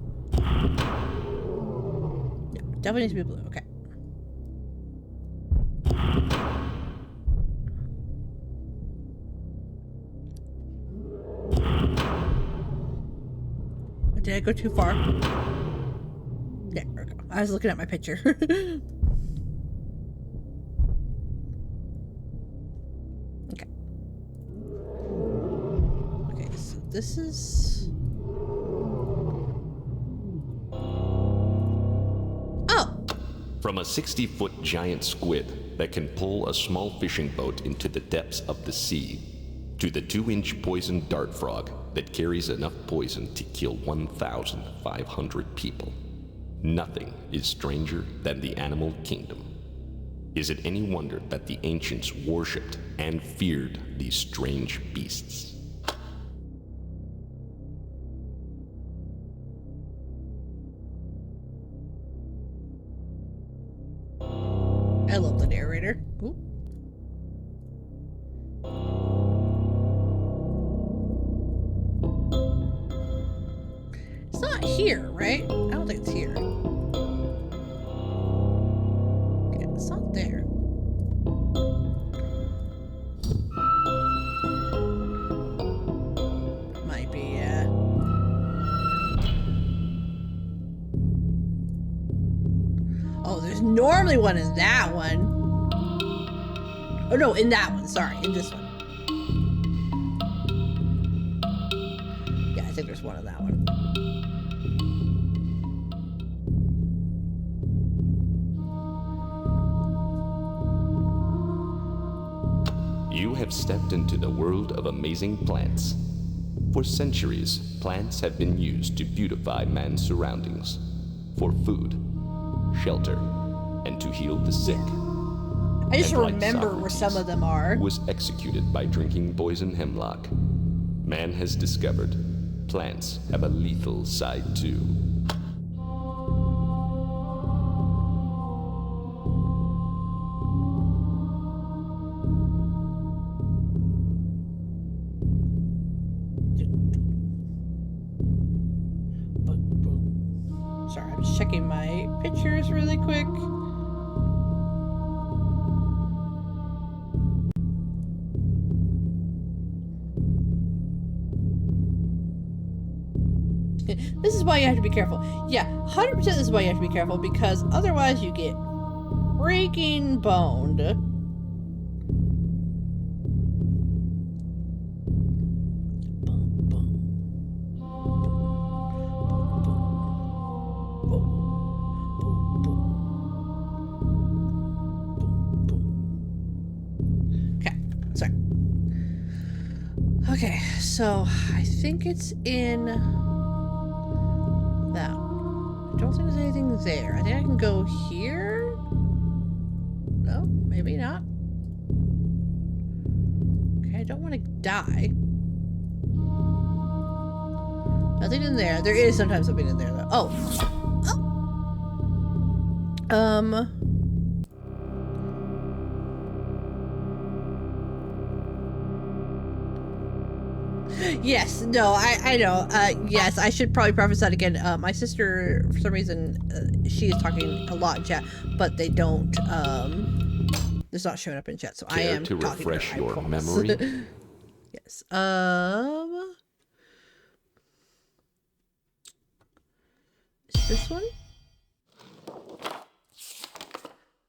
No, it definitely needs to be blue. Okay. Did I go too far? Yeah, there we go. I was looking at my picture. Okay. Okay, so this is... Oh! From a 60-foot giant squid that can pull a small fishing boat into the depths of the sea, to the 2-inch poison dart frog that carries enough poison to kill 1,500 people. Nothing is stranger than the animal kingdom. Is it any wonder that the ancients worshipped and feared these strange beasts? I love the narrator. Ooh. It's not here, right? I don't think it's here. Okay, it's not there. Might be, Oh, there's normally one in that one. Oh no, in that one, sorry, in this one. Yeah, I think there's one in that one. You have stepped into the world of amazing plants. For centuries, plants have been used to beautify man's surroundings, for food, shelter, and to heal the sick. I just And like remember where some of them are. Who was executed by drinking poison hemlock. Man has discovered plants have a lethal side too. Sorry, I'm just checking my pictures really quick. This is why you have to be careful. Yeah, 100% this is why you have to be careful, because otherwise you get freaking boned. Okay, sorry. Okay, so I think it's in that. I don't think there's anything there. I think I can go here. No, maybe not. I don't want to die. Nothing in there. There is sometimes something in there though. Oh. Yes, no, I know. Yes, I should probably preface that again. My sister, for some reason, she is talking a lot in chat, but they don't, it's not showing up in chat, so I am to talking refresh to her, your memory. Yes. Is this one?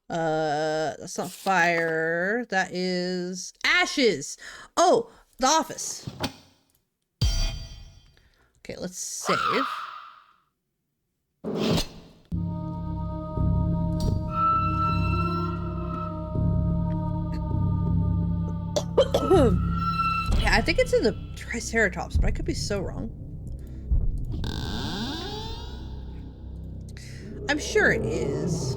That's not fire. That is ashes. Oh, the office. Okay, let's save. Yeah, I think it's in the Triceratops, but I could be so wrong. I'm sure it is.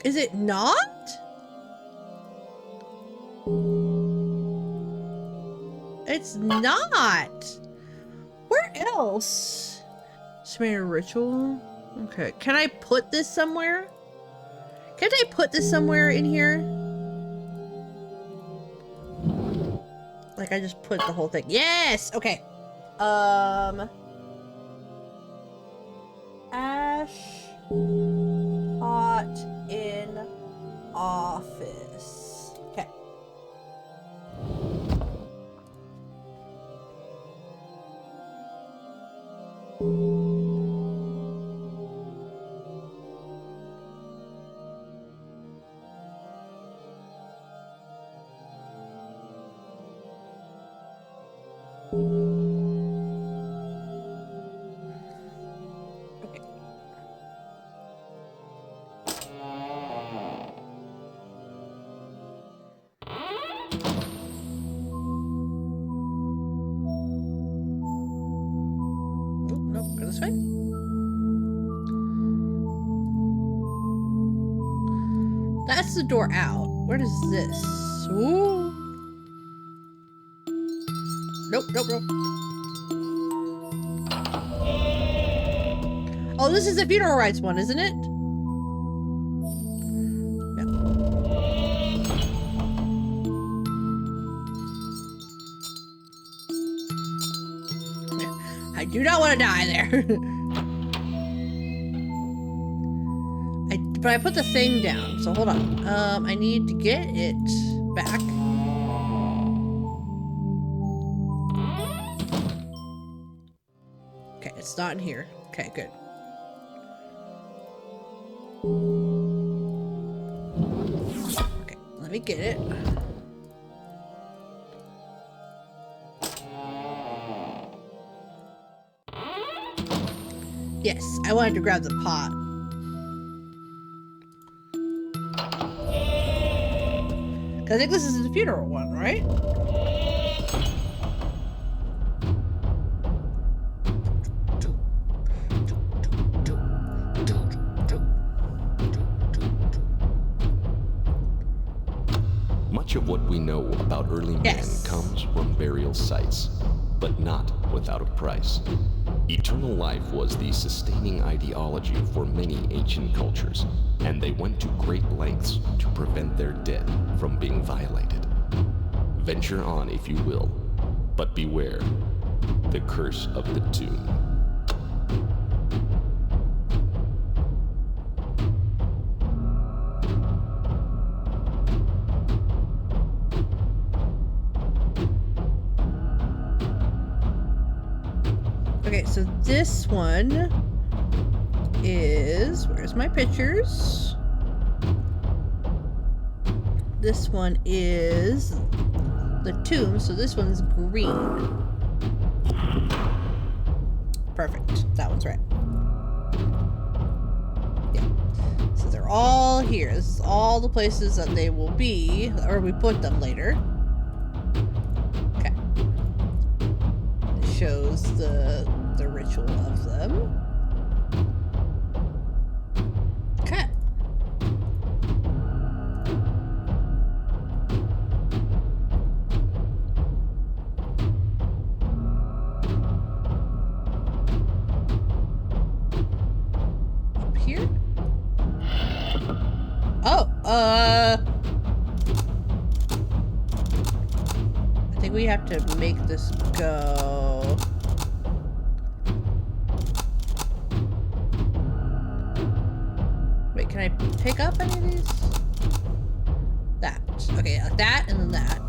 Is it not? It's not. Where else? Smear ritual. Okay. Can I put this somewhere? Can't I put this somewhere in here? Like I just put the whole thing. Yes! Okay. Ash hot in office. Okay. This way? That's the door out. Where is this? Ooh. Nope, nope, nope. Oh, this is the funeral rites one, isn't it? I do not want to die there. But I put the thing down, so hold on. I need to get it back. Okay, it's not in here. Okay, good. Okay, let me get it. Yes, I wanted to grab the pot. I think this is the funeral one, right? Much of what we know about early man comes from burial sites, but not without a price. Eternal life was the sustaining ideology for many ancient cultures, and they went to great lengths to prevent their dead from being violated. Venture on if you will, but beware the curse of the tomb. Okay, so this one is, where's my pictures? This one is the tomb, so this one's green. Perfect, that one's right. Yeah, so they're all here. This is all the places that they will be, or we put them later. Okay. It shows the the ritual of them. Okay. Up here? Oh, I think we have to make this go. Wait, can I pick up any of these? That. Okay, like that and then that.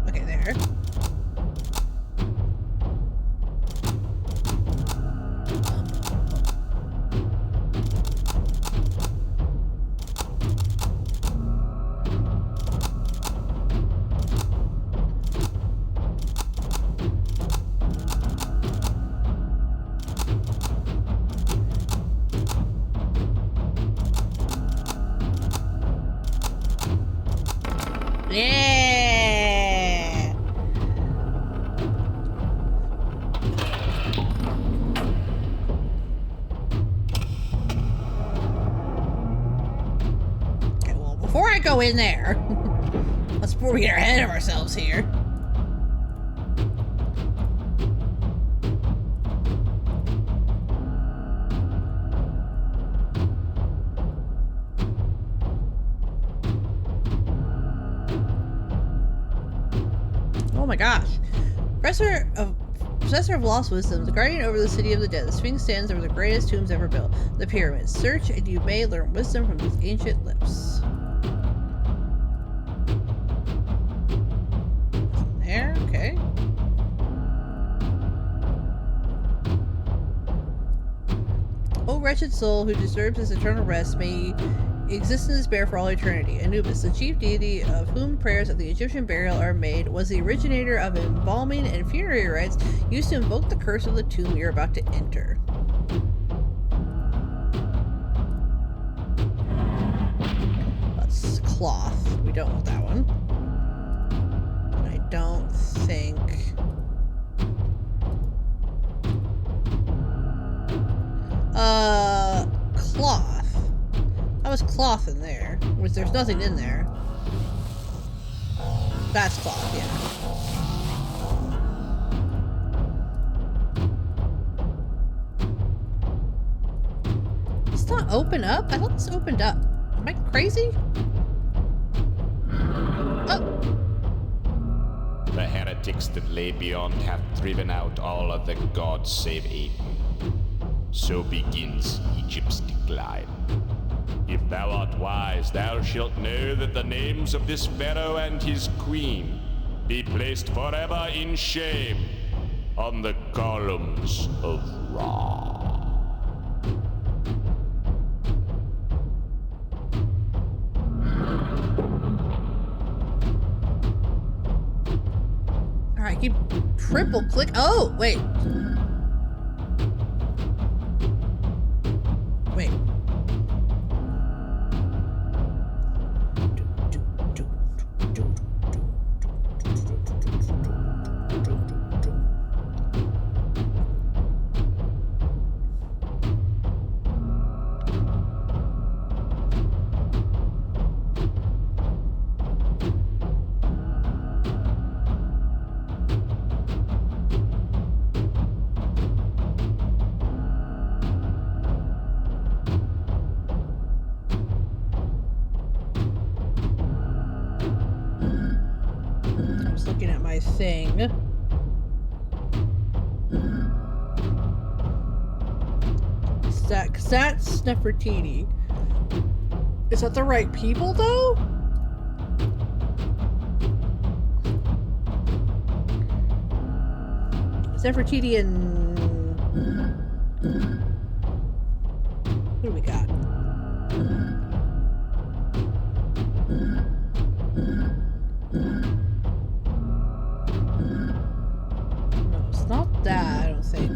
Okay, there. Yeah! Okay, well, before I go in there, before we get ahead of ourselves here. Oh my gosh. Possessor of lost wisdom, the guardian over the city of the dead. The Sphinx stands over the greatest tombs ever built. The pyramids. Search and you may learn wisdom from these ancient lips. There, okay. O wretched soul who deserves his eternal rest, may exist in despair for all eternity. Anubis, the chief deity of whom prayers at the Egyptian burial are made, was the originator of embalming and funerary rites used to invoke the curse of the tomb you're about to enter. That's cloth. We don't want that one. And I don't think... Cloth. That was cloth in there. Which there's nothing in there. That's cloth, yeah. It's not open up? I thought this opened up. Am I crazy? Oh! The heretics that lay beyond have driven out all of the gods save Aiden. So begins Egypt's decline. If thou art wise, thou shalt know that the names of this pharaoh and his queen be placed forever in shame on the columns of Ra. Alright, keep triple click. Oh, wait. Wait. Thing. That's Nefertiti. Is that the right people though? Is Nefertiti and what do we got? Not that, I don't think.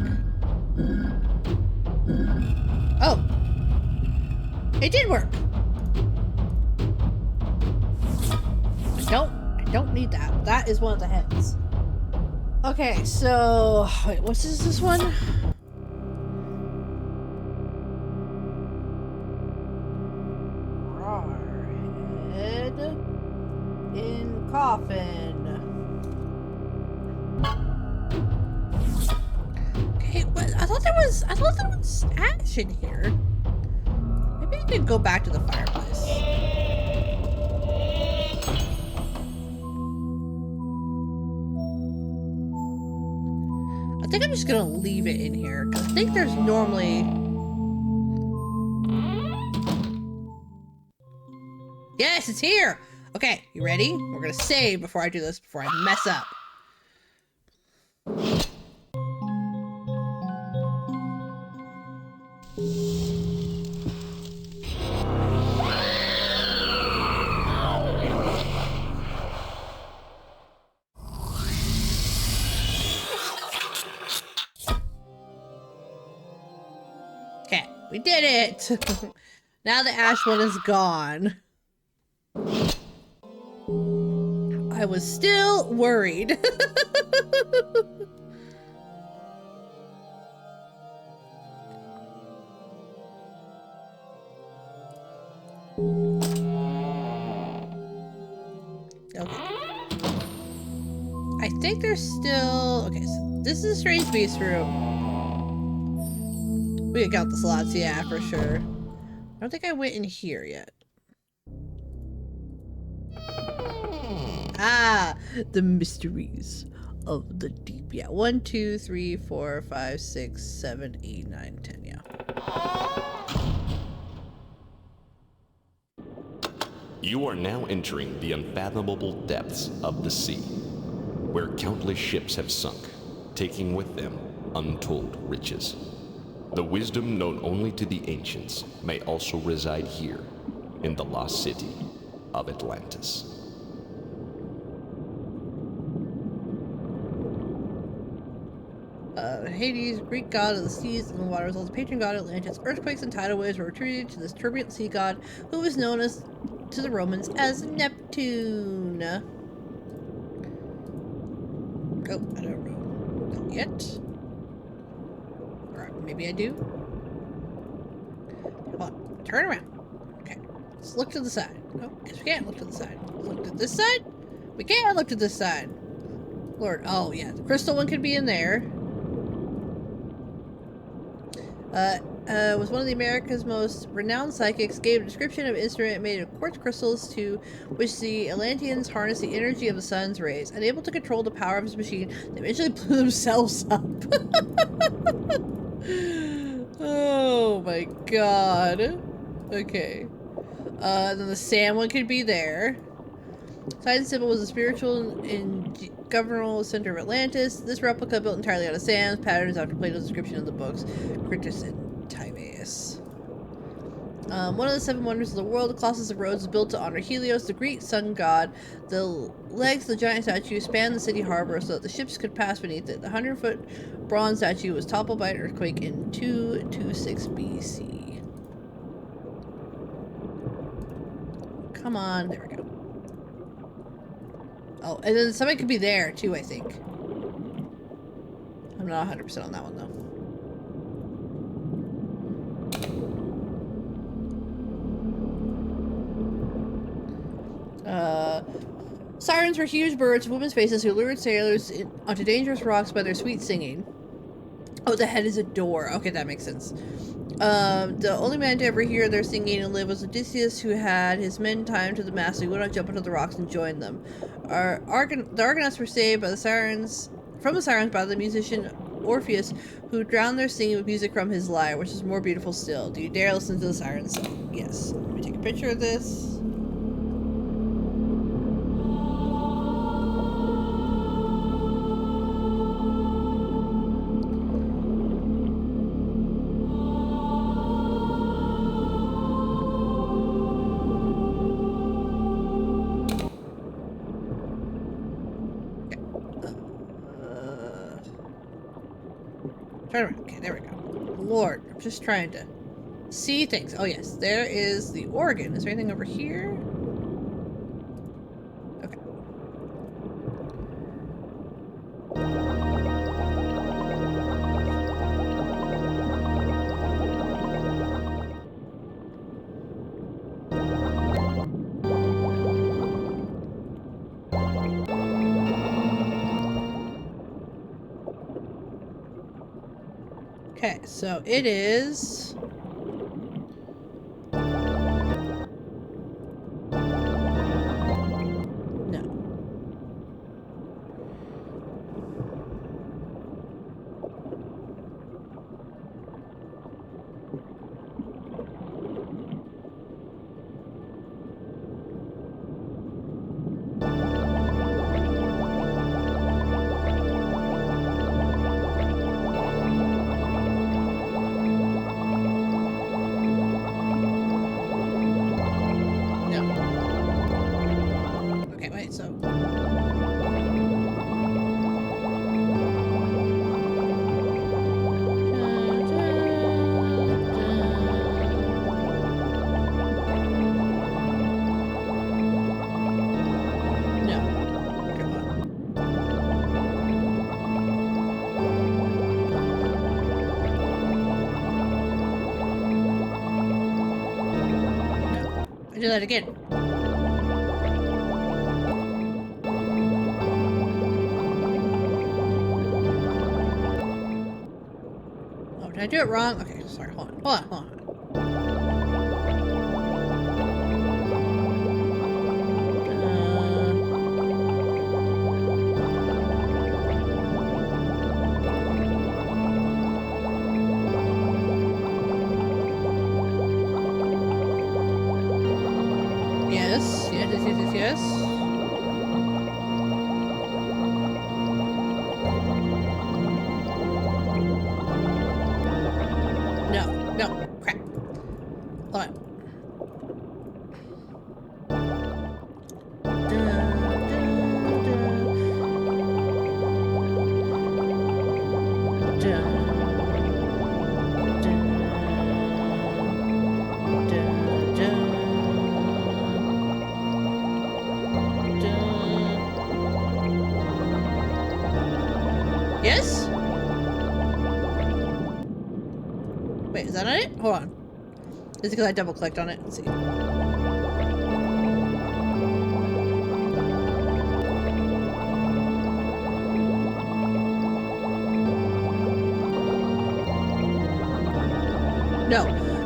It did work. I don't need that. That is one of the heads. Okay, so wait, what's this one? Head in coffin. Okay, what? I thought there was ash in here. Maybe I could go back to the fireplace. I think I'm just gonna leave it in here because I think there's normally. Yes, it's here. Okay, you ready? We're gonna save before I do this, before I mess up. Okay, we did it. Now the ash one is gone. I was still worried. Okay. I think there's still... Okay, so this is a strange beast room. We can count the slots, yeah, for sure. I don't think I went in here yet. Ah, the mysteries of the deep. Yeah, 1, 2, 3, 4, 5, 6, 7, 8, 9, 10, yeah. You are now entering the unfathomable depths of the sea, where countless ships have sunk, taking with them untold riches. The wisdom known only to the ancients may also reside here, in the lost city of Atlantis. Hades, Greek god of the seas and the waters, was the patron god of Atlantis. Earthquakes and tidal waves were attributed to this turbulent sea god, who was known as to the Romans as Neptune. Oh, I don't know. Not yet. Or maybe I do. Hold on. Turn around. Okay. Let's look to the side. No, guess we can't look to the side. Look to this side? We can't look to this side. Lord. Oh, yeah. The crystal one could be in there. Was one of the America's most renowned psychics, gave a description of an instrument made of quartz crystals to which the Atlanteans harnessed the energy of the sun's rays. Unable to control the power of his machine, they eventually blew themselves up. Oh my god. Okay. Then the sand one could be there. Titan's symbol was a spiritual and governmental center of Atlantis. This replica, built entirely out of sand, patterns after Plato's description of the books Critus and Timaeus. One of the 7 wonders of the world, the Colossus of Rhodes, was built to honor Helios, the Greek sun god. The legs of the giant statue spanned the city harbor so that the ships could pass beneath it. The 100-foot bronze statue was toppled by an earthquake in 226 BC. Come on, there we go. Oh, and then somebody could be there too, I think. I'm not 100% on that one though. Sirens were huge birds with women's faces who lured sailors onto dangerous rocks by their sweet singing. Oh, the head is a door. Okay, that makes sense. The only man to ever hear their singing and live was Odysseus, who had his men tied to the mast so he would not jump onto the rocks and join them. The Argonauts were saved by the sirens, from the sirens by the musician Orpheus, who drowned their singing with music from his lyre, which is more beautiful still. Do you dare listen to the sirens sing? Yes. Let me take a picture of this. Turn around. Okay, there we go. Lord, I'm just trying to See things. Oh yes, there is the organ. Is there anything over here? Okay. Okay, so it is... No. Okay, wait, so... do that again. Oh, did I do it wrong? Okay, sorry, hold on. Yes. No, crap. Hold on. Yes? Wait, is that on it? Hold on. Is it because I double clicked on it? Let's see.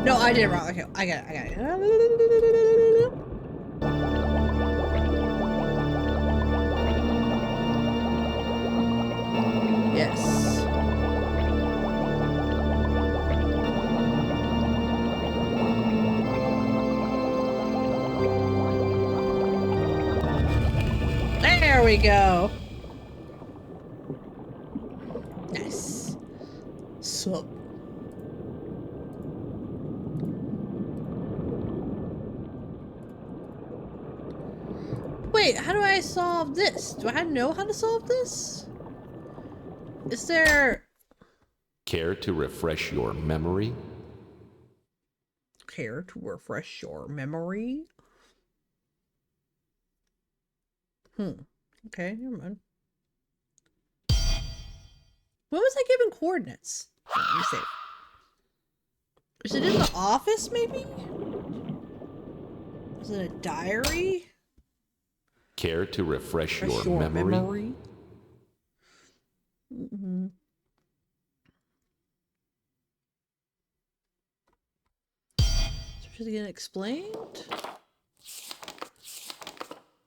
No, I did it wrong. Okay, I got it. Yes. There we go. Nice. So. Wait, how do I solve this? Do I know how to solve this? Is there... Care to refresh your memory? Care to refresh your memory? Okay, never mind. When was I given coordinates? Let me see. Is it in the office, maybe? Is it a diary? Care to refresh your memory? Mm-hmm. So is it getting explained?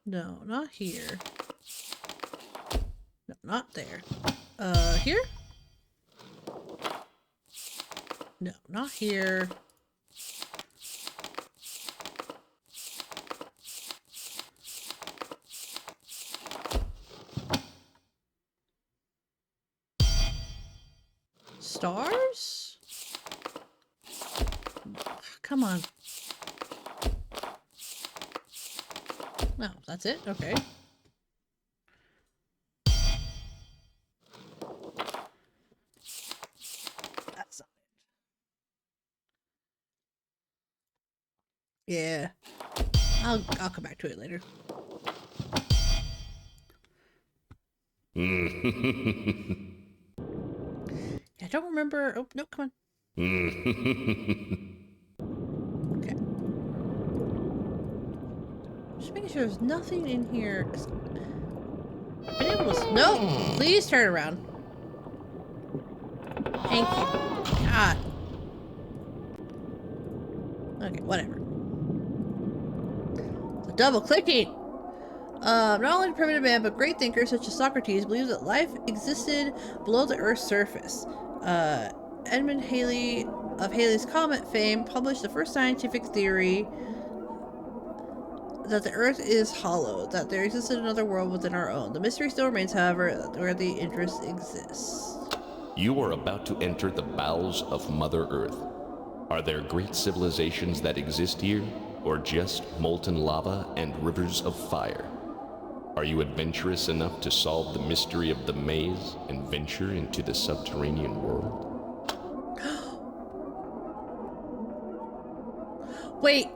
No, not here. No, not there. Here? No, not here. Stars? Come on. No, that's it? Okay. That's not it. Yeah. I'll come back to it later. I don't remember. Oh, no, come on. Okay. Just making sure there's nothing in here. I've been able to... No! Please turn around. Thank you. God. Okay, whatever. So double clicking! Not only primitive man, but great thinkers such as Socrates believed that life existed below the Earth's surface. Edmund Halley of Halley's Comet fame published the first scientific theory that the Earth is hollow, that there existed another world within our own. The mystery still remains, however, where the interest exists. You are about to enter the bowels of Mother Earth. Are there great civilizations that exist here, or just molten lava and rivers of fire? Are you adventurous enough to solve the mystery of the maze and venture into the subterranean world? Wait,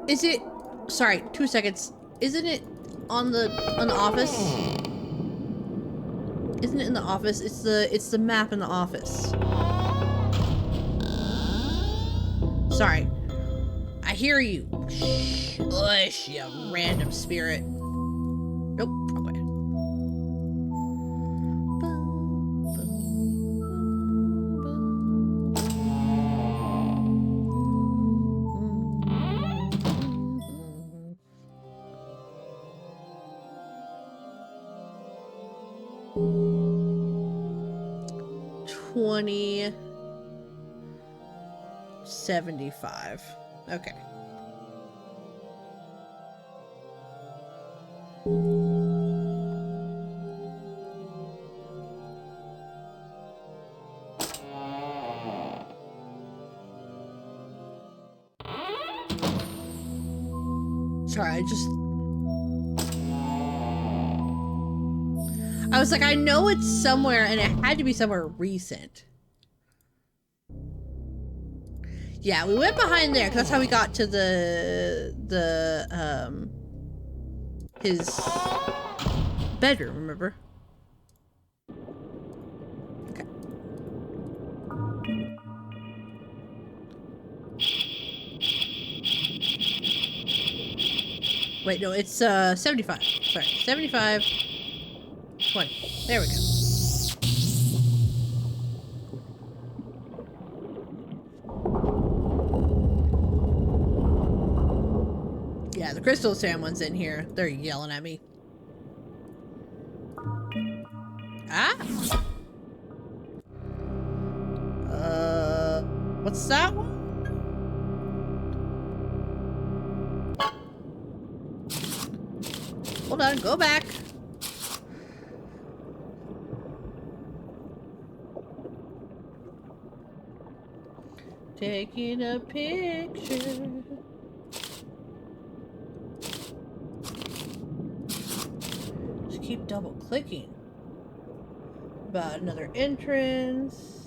is it... Sorry, 2 seconds. Isn't it on the office? Isn't it in the office? It's the map in the office. Sorry. I hear you. Shush, you random spirit. Nope, wrong way. 2075. Okay. Sorry, I was like, I know it's somewhere, and it had to be somewhere recent. Yeah, we went behind there, because that's how we got to his bedroom, remember? Okay. Wait, no, it's 75. Sorry, 75, 20. There we go. Yeah, the Crystal Sand one's in here. They're yelling at me. Ah! What's that one? Hold on, go back. Taking a picture. Just keep double clicking. About another entrance.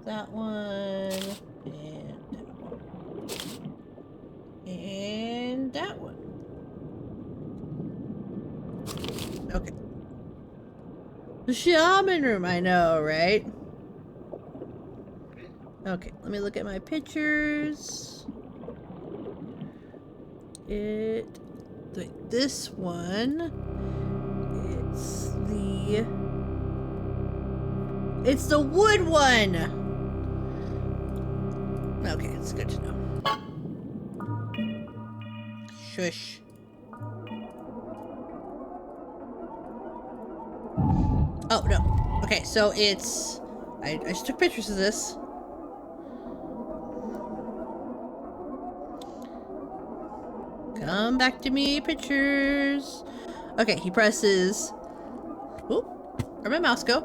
That one. And that one. And that one. Okay. The shaman room, I know, right? Okay, let me look at my pictures. This one, it's the wood one. Okay, it's good to know. Shush. Oh, no. Okay, so it's... I just took pictures of this. Come back to me, pictures. Okay, he presses... Oop. Where'd my mouse go?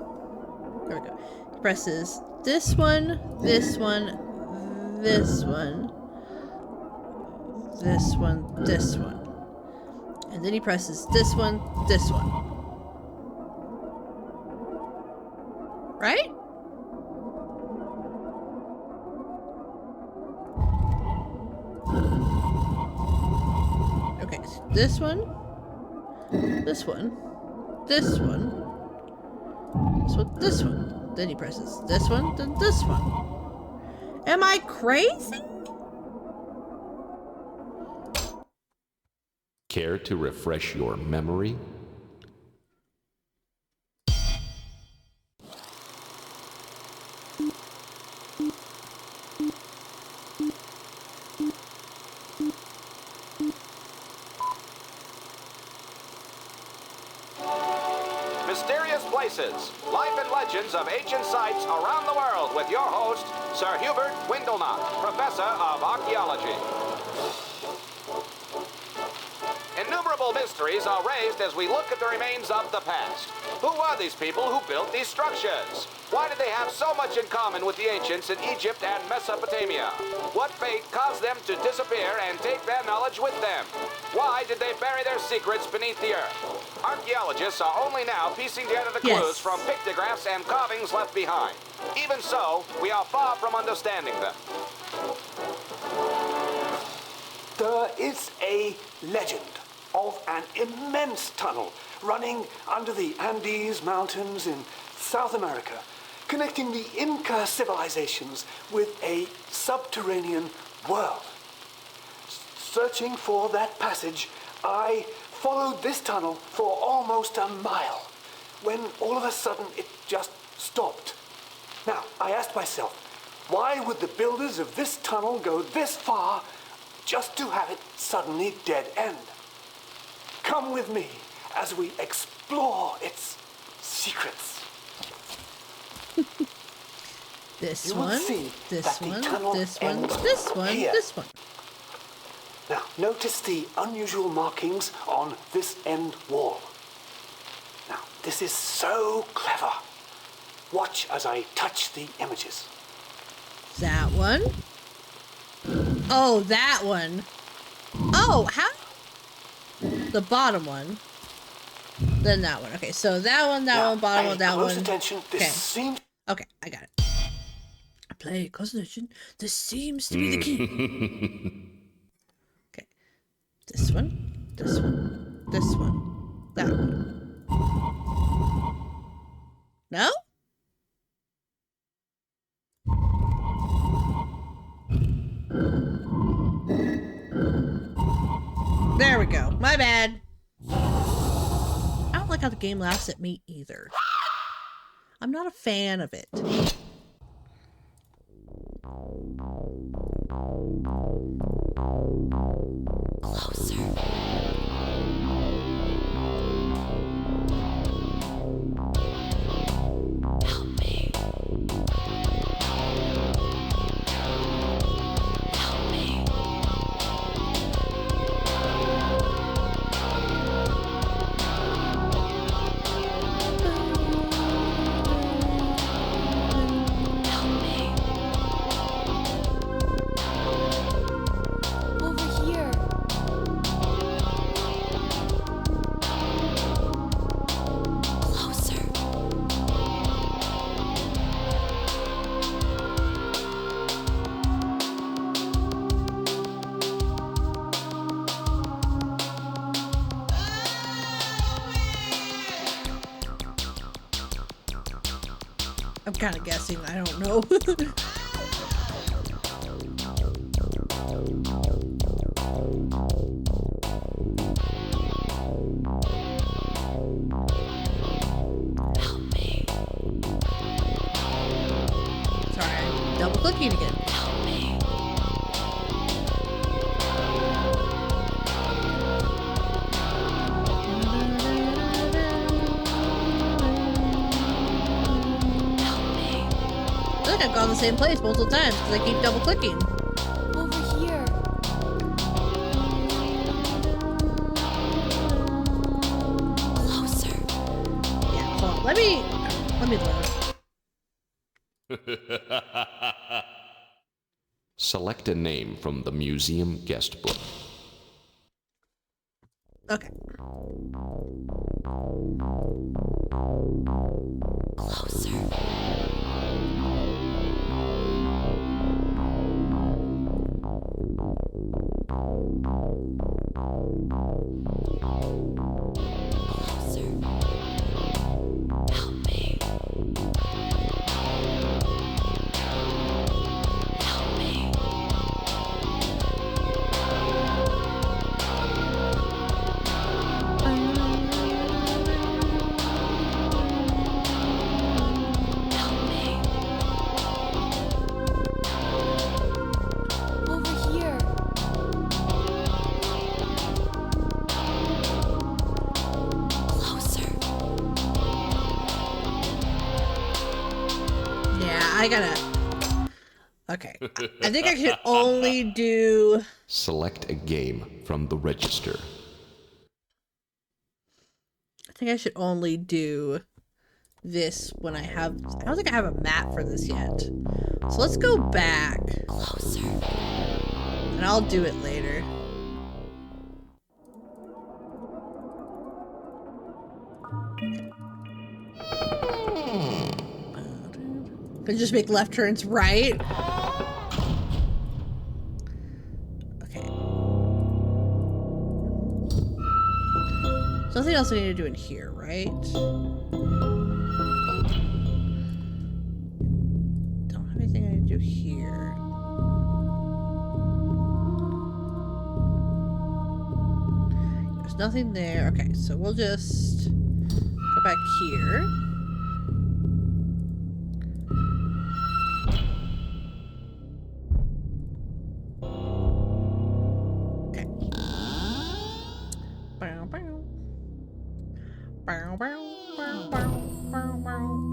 There we go. He presses this one, this one, this one, this one, this one. And then he presses this one, this one. Right? this one, this one, this one, this one, this one. Then he presses this one, then this one. Am I crazy? Care to refresh your memory? Mysterious Places, Life and Legends of Ancient Sites Around the World with your host, Sir Hubert Windlenot, Professor of Archaeology. Innumerable mysteries are raised as we look at the remains of the past. Who are these people who built these structures? Why did they have so much in common with the ancients in Egypt and Mesopotamia? What fate caused them to disappear and take their knowledge with them? Why did they bury their secrets beneath the earth? Archaeologists are only now piecing together the clues from pictographs and carvings left behind. Even so, we are far from understanding them. There is a legend of an immense tunnel running under the Andes Mountains in South America, connecting the Inca civilizations with a subterranean world. Searching for that passage, I followed this tunnel for almost a mile, when all of a sudden it just stopped. Now, I asked myself, why would the builders of this tunnel go this far just to have it suddenly dead end? Come with me as we explore its secrets. This one, this one, this one, this one, this one. Now, notice the unusual markings on this end wall. Now, this is so clever. Watch as I touch the images. That one. Oh, that one. Oh, how? The bottom one. Then that one. Okay, so that one, bottom one, that one. Close attention. This seems... Okay, I got it. Play close attention. This seems to be the key. Okay. This one, this one, this one, that one. No? There we go. My bad. I don't like how the game laughs at me either. I'm not a fan of it. Closer. Help me. Help me. Over here. Closer. I'm kind of guessing. I don't know. Help me. Sorry, I'm double clicking again. Help me. Help me. I feel like I've gone the same place multiple times because I keep double clicking. Over here. Closer. Yeah, hold on. Let me load. Select a name from the museum guest book. Okay. Closer. I gotta... Okay. I think I should only do... Select a game from the register. I think I should only do this when I have... I don't think I have a map for this yet. So let's go back. Closer. And I'll do it later. Can just make left turns right? Okay. There's nothing else I need to do in here, right? Don't have anything I need to do here. There's nothing there. Okay, so we'll just go back here.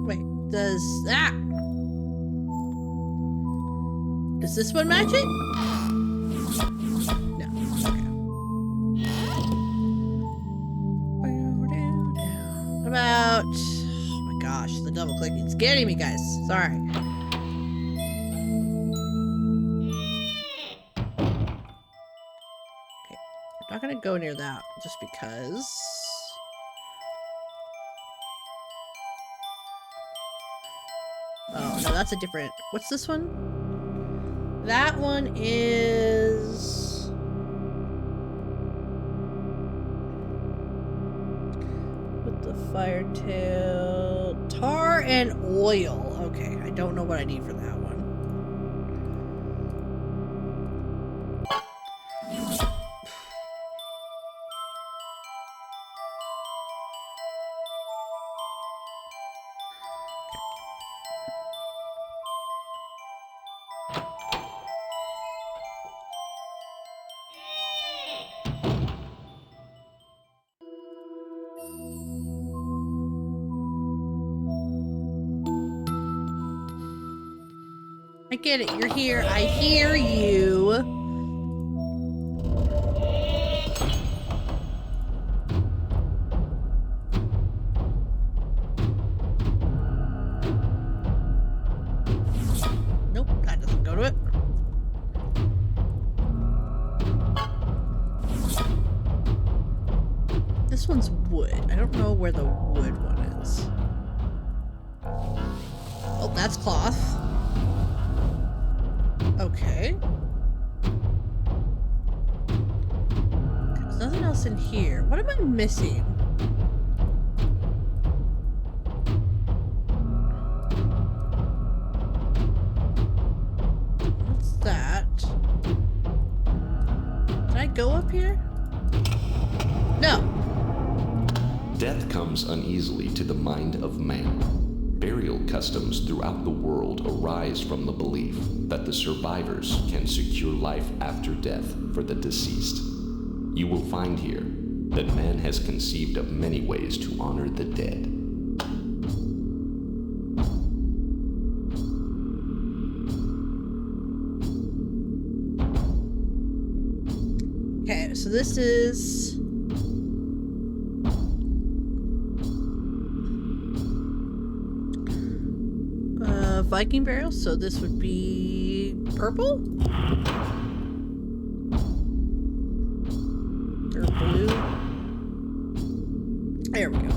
Wait, does that? Does this one match it? No. Okay. What about? Oh my gosh, the double clicking. It's getting me, guys. Sorry. Okay, I'm not gonna go near that just because. Oh, no, that's a different... What's this one? That one is... With the fire tail... Tar and oil. Okay, I don't know what I need for that one. I get it. You're here. I hear you. Nope, that doesn't go to it. This one's wood. I don't know where the wood one is. Oh, that's cloth. Okay. There's nothing else in here. What am I missing? What's that? Can I go up here? No. Death comes uneasily to the mind of man. Burial customs throughout the world arise from the belief that the survivors can secure life after death for the deceased. You will find here that man has conceived of many ways to honor the dead. Okay, so this is... Viking burial, so this would be purple? Or blue? There we go.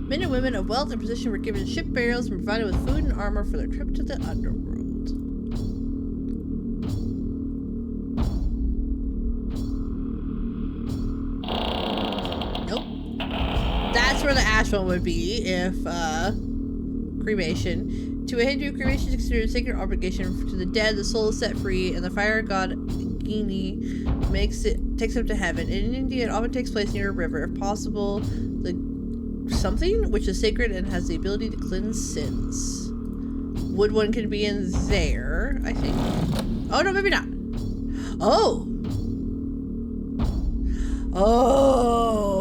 Men and women of wealth and position were given ship burials and provided with food and armor for their trip to the underworld. Where the ash one would be if cremation. To a Hindu, cremation is considered a sacred obligation to the dead. The soul is set free, and the fire god Agni takes it to heaven. In India, it often takes place near a river. If possible, the something which is sacred and has the ability to cleanse sins. Wood one can be in there, I think. Oh no, maybe not. Oh. Oh.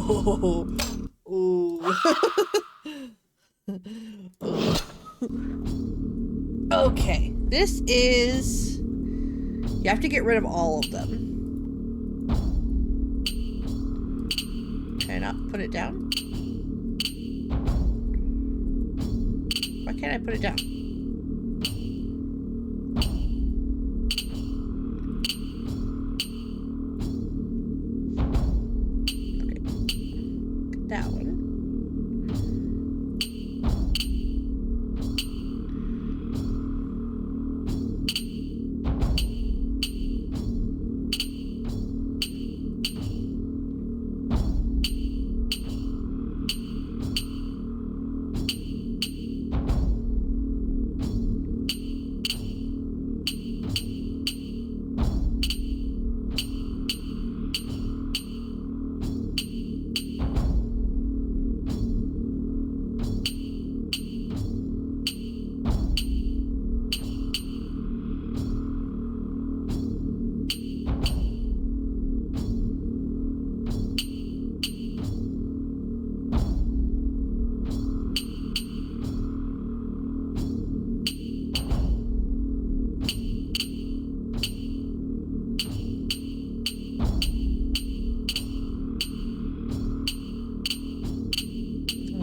Ooh. Okay, this is... You have to get rid of all of them. Can I not put it down? Why can't I put it down? Okay. That one.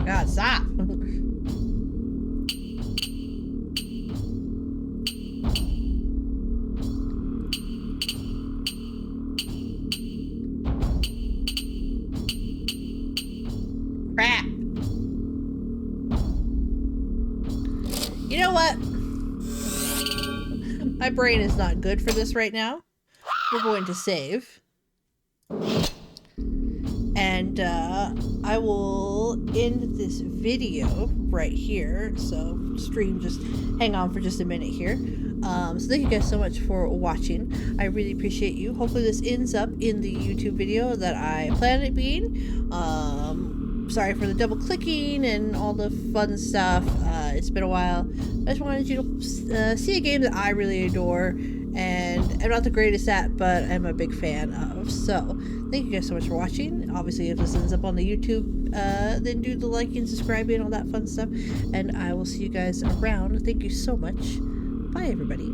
God, stop. Crap. You know what? My brain is not good for this right now. We're going to save. And I will end this video right here. So stream, just hang on for just a minute here. So thank you guys so much for watching. I really appreciate you. Hopefully this ends up in the YouTube video that I planned it being. Sorry for the double clicking and all the fun stuff. It's been a while. I just wanted you to see a game that I really adore and I'm not the greatest at, but I'm a big fan of. So thank you guys so much for watching. Obviously, if this ends up on the YouTube, then do the liking, subscribing, all that fun stuff. And I will see you guys around. Thank you so much. Bye, everybody.